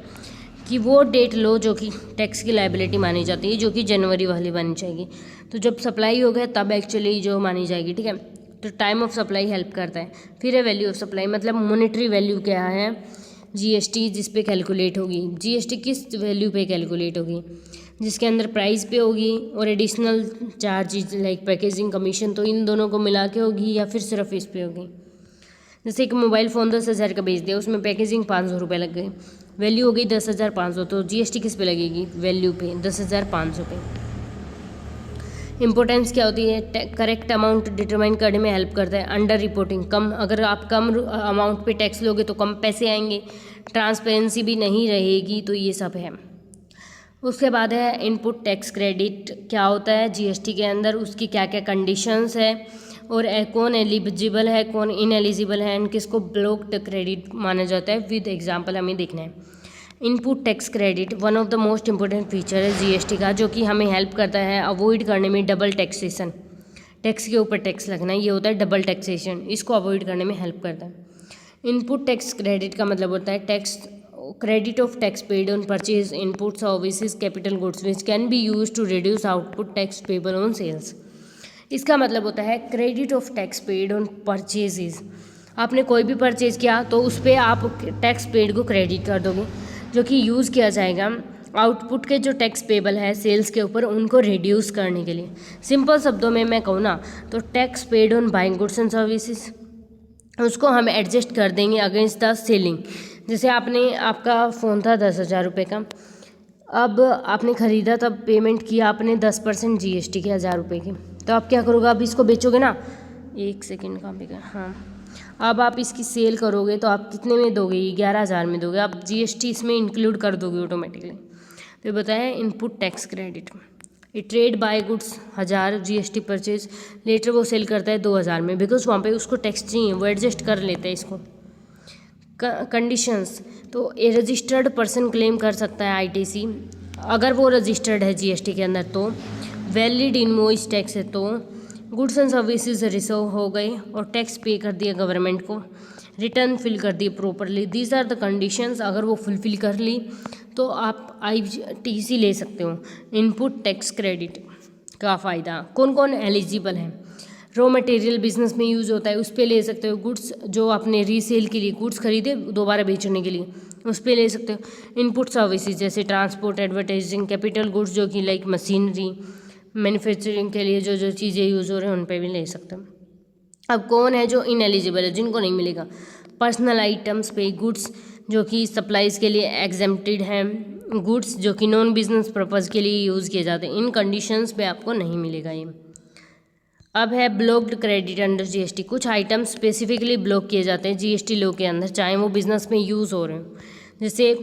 कि वो डेट लो जो कि टैक्स की लायबिलिटी मानी जाती है, जो कि जनवरी वाली मानी जाएगी। तो जब सप्लाई हो गया तब एक्चुअली जो मानी जाएगी, ठीक है। तो टाइम ऑफ सप्लाई हेल्प करता है। फिर है वैल्यू ऑफ सप्लाई, मतलब मॉनेटरी वैल्यू क्या है, GST जिस पे कैलकुलेट होगी। GST किस वैल्यू पे कैलकुलेट होगी, जिसके अंदर प्राइस पे होगी और additional charges like packaging commission, तो इन दोनों को मिला के होगी या फिर सिर्फ इस पे होगी। जैसे एक मोबाइल फ़ोन 10,000 का बेच दिया, उसमें पैकेजिंग 500 रुपये लग गई, वैल्यू हो गई 10,500, तो GST किस पे लगेगी, वैल्यू पे 10,500 पे। इंपॉर्टेंस क्या होती है, करेक्ट अमाउंट डिटरमाइन करने में हेल्प करता है। अंडर रिपोर्टिंग, कम, अगर आप कम अमाउंट पे टैक्स लोगे तो कम पैसे आएंगे, ट्रांसपेरेंसी भी नहीं रहेगी, तो ये सब है। उसके बाद है इनपुट टैक्स क्रेडिट, क्या होता है GST के अंदर, उसकी क्या क्या कंडीशंस है और कौन एलिजिबल है कौन इनएलिजिबल है एंड किसको ब्लॉक्ड क्रेडिट माना जाता है, विद एग्जांपल हमें देखना है। Input tax credit one of the most important feature है GST का, जो कि हमें हेल्प करता है अवॉइड करने में डबल टैक्सेशन, टैक्स के ऊपर टैक्स लगना, ये होता है डबल टैक्सेशन, इसको अवॉइड करने में हेल्प करता है। इनपुट टैक्स क्रेडिट का मतलब होता है tax credit of tax paid on purchase input services capital goods which can be use to reduce output tax payable on sales. इसका मतलब होता है credit of tax paid on purchases, आपने कोई भी परचेज किया तो उस पर आप टैक्स पेड को क्रेडिट कर दोगे, जो कि यूज़ किया जाएगा आउटपुट के जो टैक्स पेबल है सेल्स के ऊपर, उनको रिड्यूस करने के लिए। सिंपल शब्दों में मैं कहूँ ना तो tax paid on buying goods and services, उसको हम एडजस्ट कर देंगे अगेंस्ट द सेलिंग। जैसे आपका फ़ोन था 10,000 रुपये का, अब आपने ख़रीदा तब पेमेंट किया आपने 10% GST के 1,000 रुपये की, तो आप क्या करोगे, अब इसको बेचोगे ना, एक सेकेंड कहाँ पे गया, हाँ, अब आप इसकी सेल करोगे तो आप कितने में दोगे, 11,000 में दोगे, आप GST इसमें इंक्लूड कर दोगे ऑटोमेटिकली। तो बताया इनपुट टैक्स क्रेडिट, ये trade buy goods 1,000 GST purchase, later वो सेल करता है 2,000 में, बिकॉज वहाँ पे उसको टैक्स चाहिए, वो एडजस्ट कर लेता है इसको। कंडीशंस, तो ए रजिस्टर्ड पर्सन क्लेम कर सकता है ITC, अगर वो रजिस्टर्ड है GST के अंदर, तो वैलिड इनवॉइस टैक्स है तो गुड्स एंड सर्विसेज रिसीव हो गए और टैक्स पे कर दिया गवर्नमेंट को, रिटर्न फिल कर दिए properly, these are the conditions, अगर वो फुलफिल कर ली तो आप ITC ले सकते हो। इनपुट टैक्स क्रेडिट का फ़ायदा, कौन कौन एलिजिबल है, रॉ मटेरियल बिजनेस में यूज़ होता है उस पर ले सकते हो, गुड्स जो आपने रीसेल के लिए गुड्स खरीदे दोबारा बेचने के लिए उस पर ले सकते हो। इनपुट सर्विसेज जैसे ट्रांसपोर्ट, एडवर्टाइजिंग, कैपिटल गुड्स जो कि लाइक मशीनरी, मैन्युफैक्चरिंग के लिए जो जो चीज़ें यूज़ हो रही हैं उन पर भी ले सकते हैं। अब कौन है जो इनएलिजिबल है, जिनको नहीं मिलेगा, पर्सनल आइटम्स पे, गुड्स जो कि सप्लाईज के लिए एग्जेम्प्टेड हैं, गुड्स जो कि नॉन बिजनेस पर्पज़ के लिए यूज़ किए जाते हैं, इन कंडीशंस पे आपको नहीं मिलेगा ये। अब है ब्लॉक्ड क्रेडिट अंडर GST, कुछ आइटम स्पेसिफिकली ब्लॉक किए जाते हैं GST लॉ के अंदर, चाहे वो बिजनेस में यूज़ हो रहे हो, जैसे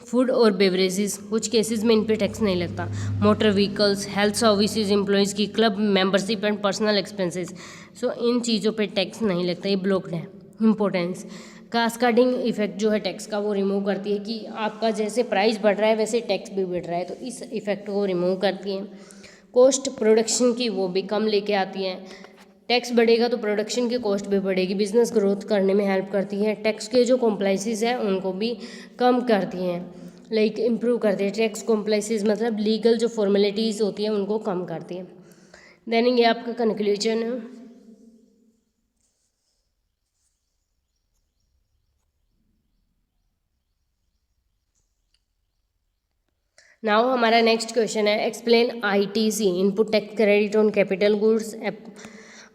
फूड और बेवरेजेस, कुछ केसेस में इन पे टैक्स नहीं लगता। Motor vehicles, health services, employees की club membership and personal expenses, so इन चीज़ों पे टैक्स नहीं लगता, ये ब्लॉक्ड है। इंपॉर्टेंस, कास्केडिंग इफेक्ट जो है टैक्स का वो रिमूव करती है कि आपका जैसे प्राइस बढ़ रहा है वैसे टैक्स भी बढ़ रहा है, तो इस इफेक्ट को रिमूव करती हैं। कॉस्ट प्रोडक्शन की वो भी कम लेके आती हैं। टैक्स बढ़ेगा तो प्रोडक्शन की कॉस्ट भी बढ़ेगी, बिजनेस ग्रोथ करने में हेल्प करती है। टैक्स के जो कॉम्प्लाइंसेस हैं उनको भी कम करती हैं, लाइक इम्प्रूव करती है। टैक्स कॉम्प्लाइंसेस मतलब लीगल जो फॉर्मेलिटीज़ होती हैं उनको कम करती है। देन ये आपका कंक्लूजन है। नाउ हमारा नेक्स्ट क्वेश्चन है, explain ITC input tax credit on capital goods,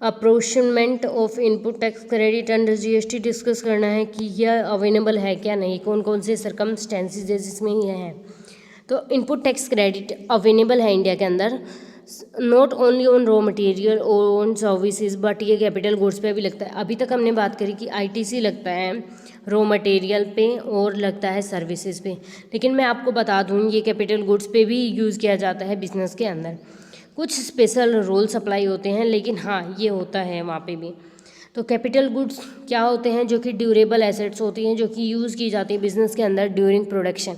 apportionment of input tax credit under GST discuss करना है कि यह अवेलेबल है क्या नहीं, कौन कौन से सर्कमस्टेंसेस है जिसमें यह है। तो इनपुट टैक्स क्रेडिट अवेलेबल है इंडिया के अंदर, not only on raw material और ऑन सर्विसेज, बट ये कैपिटल गुड्स पे भी लगता है। अभी तक हमने बात करी कि आईटीसी लगता है रॉ मटेरियल पे और लगता है सर्विसेज पे, लेकिन मैं आपको बता दूँ ये कैपिटल गुड्स पे भी यूज़ किया जाता है बिजनेस के अंदर। कुछ स्पेशल रूल्स अप्लाई होते हैं, लेकिन हाँ ये होता है वहाँ पे भी। तो कैपिटल गुड्स क्या होते हैं, जो कि ड्यूरेबल एसेट्स होती हैं जो कि यूज़ की जाती है बिजनेस के अंदर ड्यूरिंग प्रोडक्शन।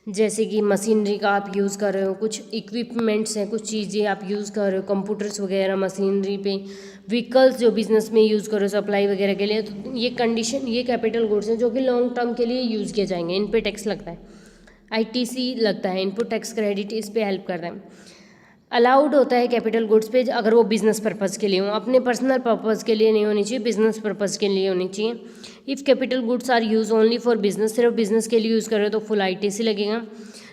जैसे कि मशीनरी का आप यूज़ कर रहे हो, कुछ इक्विपमेंट्स हैं, कुछ चीज़ें आप यूज़ कर रहे हो, कंप्यूटर्स वगैरह मशीनरी पे, व्हीकल्स जो बिजनेस में यूज़ करो सप्लाई वगैरह के लिए, तो ये कंडीशन ये कैपिटल गुड्स हैं जो कि लॉन्ग टर्म के लिए यूज़ किए जाएंगे। इन पे टैक्स लगता है, आईटीसी लगता है, इनपुट टैक्स क्रेडिट इस पे हेल्प करता है। अलाउड होता है कैपिटल गुड्स पे अगर वो बिजनेस पर्पज़ के लिए हो, अपने पर्सनल पर्पज़ के लिए नहीं होनी चाहिए, बिजनेस पर्पज़ के लिए होनी चाहिए। If capital goods are use only for business, सिर्फ बिजनेस के लिए यूज़ कर रहे हो तो फुल आईटीसी लगेगा।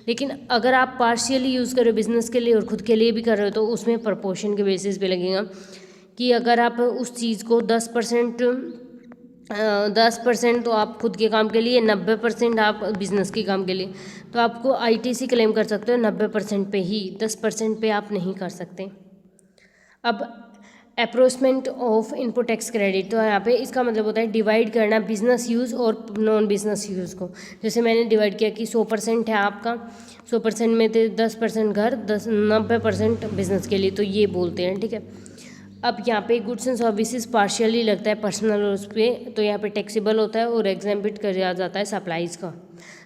लेकिन अगर आप पार्शियली यूज़ कर रहे हो बिजनेस के लिए और खुद के लिए भी कर रहे हो तो उसमें प्रपोर्शन के बेसिस पे लगेगा कि अगर आप उस चीज़ को 10% तो आप खुद के काम के लिए, 90% आप बिजनेस के काम के लिए, तो आपको आईटीसी क्लेम कर सकते हो 90% पे ही, 10% पे आप नहीं कर सकते। अब अप्रोचमेंट ऑफ इनपुट टैक्स क्रेडिट, तो यहाँ पे इसका मतलब होता है डिवाइड करना बिजनेस यूज़ और नॉन बिजनेस यूज़ को। जैसे मैंने डिवाइड किया कि 100% है आपका, 100% में तो 10% घर, 90% बिजनेस के लिए, तो ये बोलते हैं, ठीक है। अब यहाँ पे गुड्स एंड सर्विसेज पार्शियली लगता है पर्सनल उस पर, तो यहाँ पे टैक्सेबल होता है और एग्जेम्प्ट कर दिया जाता है सप्लाईज का।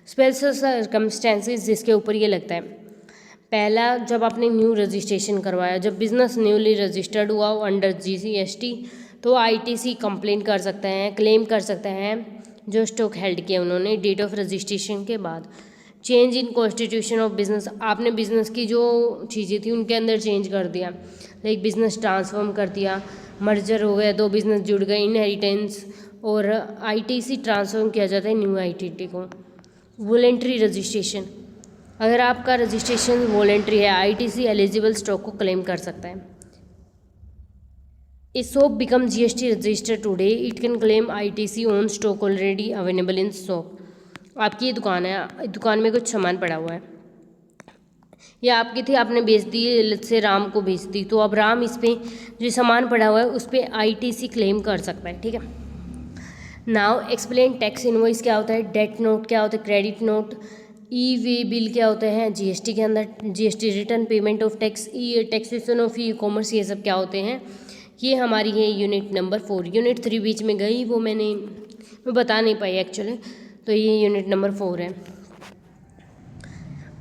स्पेशल सर्कमस्टेंसेस जिसके ऊपर ये लगता है, पहला जब आपने न्यू रजिस्ट्रेशन करवाया, जब बिजनेस न्यूली रजिस्टर्ड हुआ अंडर जीएसटी, तो आईटीसी कंप्लेन कर सकते हैं, क्लेम कर सकते हैं जो स्टॉक हेल्ड किया उन्होंने डेट ऑफ रजिस्ट्रेशन के बाद। Change in constitution of business, आपने बिजनेस की जो चीज़ें थी उनके अंदर चेंज कर दिया, लाइक बिजनेस ट्रांसफॉर्म कर दिया, मर्जर हो गया, दो बिजनेस जुड़ गए, इनहेरिटेंस, और आईटीसी ट्रांसफॉर्म किया जाता है न्यू आईटीटी को। वॉलेंट्री रजिस्ट्रेशन, अगर आपका रजिस्ट्रेशन वॉलेंट्री है, आईटीसी एलिजिबल स्टॉक को क्लेम कर सकता है। ए shop become GST registered today, it can claim ITC on stock already available in shop. आपकी ये दुकान है, दुकान में कुछ सामान पड़ा हुआ है, या आपकी थी, आपने बेच दी, से राम को बेच दी, तो अब राम इस पर जो सामान पड़ा हुआ है उस पर आईटीसी क्लेम कर सकता है, ठीक है। नाउ एक्सप्लेन टैक्स इनवॉइस क्या होता है, डेट नोट क्या होता है, credit note, e way bill क्या होते हैं जीएसटी के अंदर, GST return, payment of tax, E taxation of e commerce, ये सब क्या होते हैं, ये हमारी है यूनिट नंबर 4। यूनिट 3 बीच में गई, वो मैं बता नहीं पाई एक्चुअली, तो ये यूनिट नंबर 4 है।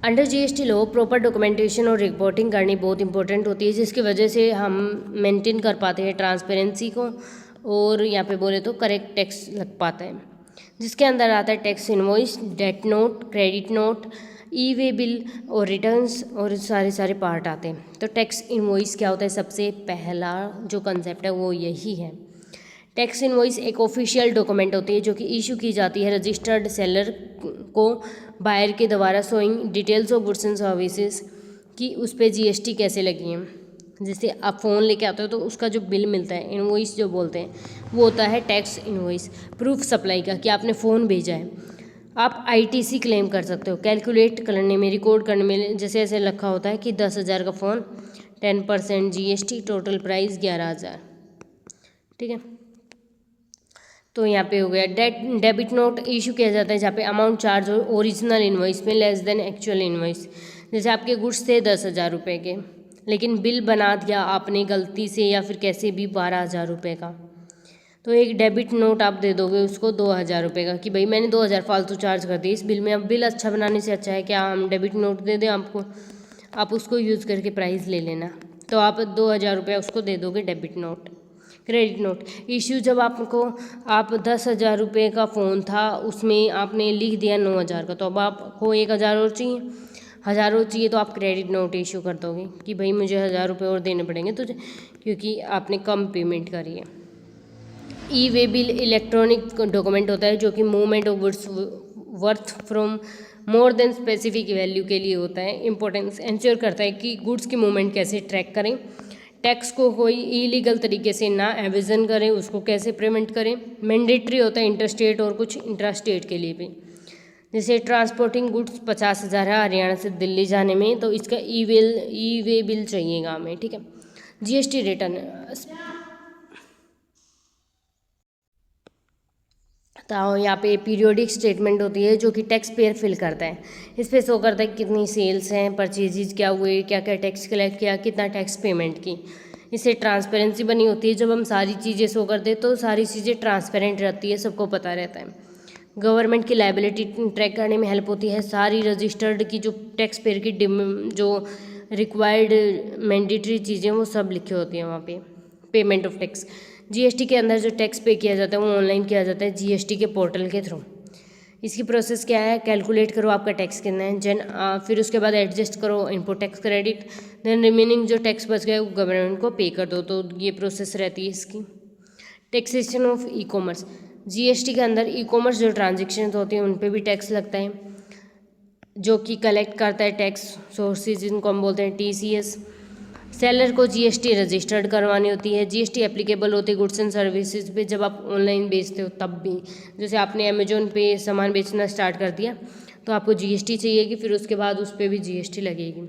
Under GST law proper documentation और रिपोर्टिंग करनी बहुत इंपॉर्टेंट होती है, जिसकी वजह से हम मेंटेन कर पाते हैं ट्रांसपेरेंसी को, और यहाँ पे बोले तो करेक्ट टैक्स लग पाता है, जिसके अंदर आता है टैक्स इनवॉइस, डेट note, credit note, e way bill और रिटर्न्स, और सारे पार्ट आते हैं। तो टैक्स इनवॉइस क्या होता है, सबसे पहला जो कंसेप्ट है वो यही है। टैक्स इनवॉइस एक ऑफिशियल डॉक्यूमेंट होती है जो कि इशू की जाती है रजिस्टर्ड सेलर को बायर के द्वारा, showing details of goods and services, कि उस पर जीएसटी कैसे लगी है। जैसे आप फ़ोन लेके आते हो तो उसका जो बिल मिलता है, इनवॉइस जो बोलते हैं, वो होता है टैक्स इनवॉइस, प्रूफ सप्लाई का कि आपने फ़ोन भेजा है। आप आईटीसी क्लेम कर सकते हो कैलकुलेट करने में, रिकॉर्ड करने में, जैसे ऐसे लिखा होता है कि 10,000 का फ़ोन, 10% जीएसटी, टोटल प्राइस 11,000, ठीक है। तो यहाँ पे हो गया। डेबिट नोट इशू किया जाता है जहाँ पे अमाउंट चार्ज हो ओरिजिनल इनवॉइस में लेस देन एक्चुअल इनवॉइस। जैसे आपके गुड्स थे 10,000 रुपये के, लेकिन बिल बना दिया आपने गलती से या फिर कैसे भी 12,000 रुपये का, तो एक डेबिट नोट आप दे दोगे उसको 2,000 रुपये का कि भाई मैंने 2,000 फालतू चार्ज कर दी इस बिल में। अब बिल अच्छा बनाने से अच्छा है कि हम डेबिट नोट दे दें आपको, आप उसको यूज़ करके प्राइस ले लेना। तो आप 2,000 रुपये उसको दे दोगे debit note. Credit note issue जब आपको, आप 10,000 रुपये का फ़ोन था उसमें आपने लिख दिया 9,000 का, तो अब आपको 1,000 और चाहिए, 1,000 और चाहिए, तो आप क्रेडिट नोट इशू कर दोगे कि भाई मुझे 1,000 रुपये और देने पड़ेंगे तुझे, क्योंकि आपने कम पेमेंट करी है। ई वे बिल इलेक्ट्रॉनिक डॉक्यूमेंट होता है जो कि movement of goods worth from more than specific value के लिए होता है। इंपॉर्टेंस इंश्योर करता है कि गुड्स की मूवमेंट कैसे ट्रैक करें, टैक्स को कोई इलीगल तरीके से ना एविजन करें, उसको कैसे पेमेंट करें। मैंडेटरी होता है इंटरस्टेट और कुछ इंट्रास्टेट के लिए भी। जैसे ट्रांसपोर्टिंग गुड्स 50,000 है हरियाणा से दिल्ली जाने में, तो इसका ई वे बिल चाहिएगा हमें, ठीक है। जीएसटी रिटर्न, तो यहाँ पे पीरियोडिक स्टेटमेंट होती है जो कि टैक्स पेयर फिल करता है। इस पे शो करता है कि कितनी सेल्स हैं, परचेजेज क्या हुए, क्या क्या टैक्स कलेक्ट किया, कितना टैक्स पेमेंट की। इससे ट्रांसपेरेंसी बनी होती है। जब हम सारी चीज़ें शो करते हैं तो सारी चीज़ें ट्रांसपेरेंट रहती है, सबको पता रहता है। गवर्नमेंट की लायबिलिटी ट्रैक करने में हेल्प होती है। सारी रजिस्टर्ड की जो टैक्स पेयर की जो रिक्वायर्ड मैंडेटरी चीज़ें वो सब लिखी होती हैं वहाँ पे। पेमेंट ऑफ टैक्स, जीएसटी के अंदर जो टैक्स पे किया जाता है वो ऑनलाइन किया जाता है जीएसटी के पोर्टल के थ्रू। इसकी प्रोसेस क्या है, कैलकुलेट करो आपका टैक्स कितना है, फिर उसके बाद एडजस्ट करो input tax credit, then remaining जो टैक्स बच गया वो गवर्नमेंट को पे कर दो। तो ये प्रोसेस रहती है इसकी। Taxation of e commerce, GST के अंदर ई कॉमर्स जो ट्रांजेक्शन होती हैं उन पर भी टैक्स लगता है, जो कि कलेक्ट करता है टैक्स सोर्सेज, जिनको हम बोलते हैं टीसीएस। सेलर को जीएसटी रजिस्टर्ड करवानी होती है। जीएसटी एप्लीकेबल होती है गुड्स एंड सर्विसेज पे, जब आप ऑनलाइन बेचते हो तब भी। जैसे आपने अमेजोन पे सामान बेचना स्टार्ट कर दिया तो आपको जीएसटी चाहिएगी, फिर उसके बाद उस पर भी जीएसटी लगेगी।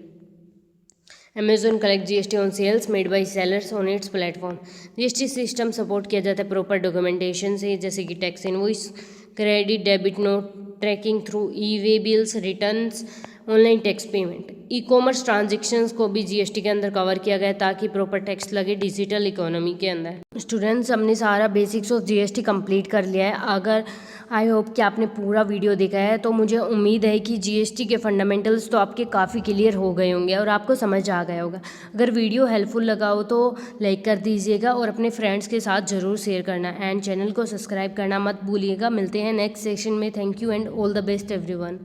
Amazon collect GST on sales made by sellers on its platform. GST system support किया जाता है प्रॉपर डॉक्यूमेंटेशन से, जैसे कि tax invoice, credit debit note, tracking through e way bills, returns, online tax payment. E commerce transactions को भी जीएसटी के अंदर कवर किया गया है ताकि प्रॉपर टैक्स लगे डिजिटल इकोनॉमी के अंदर। स्टूडेंट्स, हमने सारा बेसिक्स ऑफ जीएसटी कंप्लीट कर लिया है। अगर आई होप कि आपने पूरा वीडियो देखा है, तो मुझे उम्मीद है कि जीएसटी के फंडामेंटल्स तो आपके काफ़ी क्लियर हो गए होंगे और आपको समझ आ गया होगा। अगर वीडियो हेल्पफुल लगा हो तो लाइक कर दीजिएगा और अपने फ्रेंड्स के साथ ज़रूर शेयर करना, एंड चैनल को सब्सक्राइब करना मत भूलिएगा। मिलते हैं नेक्स्ट सेशन में। Thank you and all the best everyone.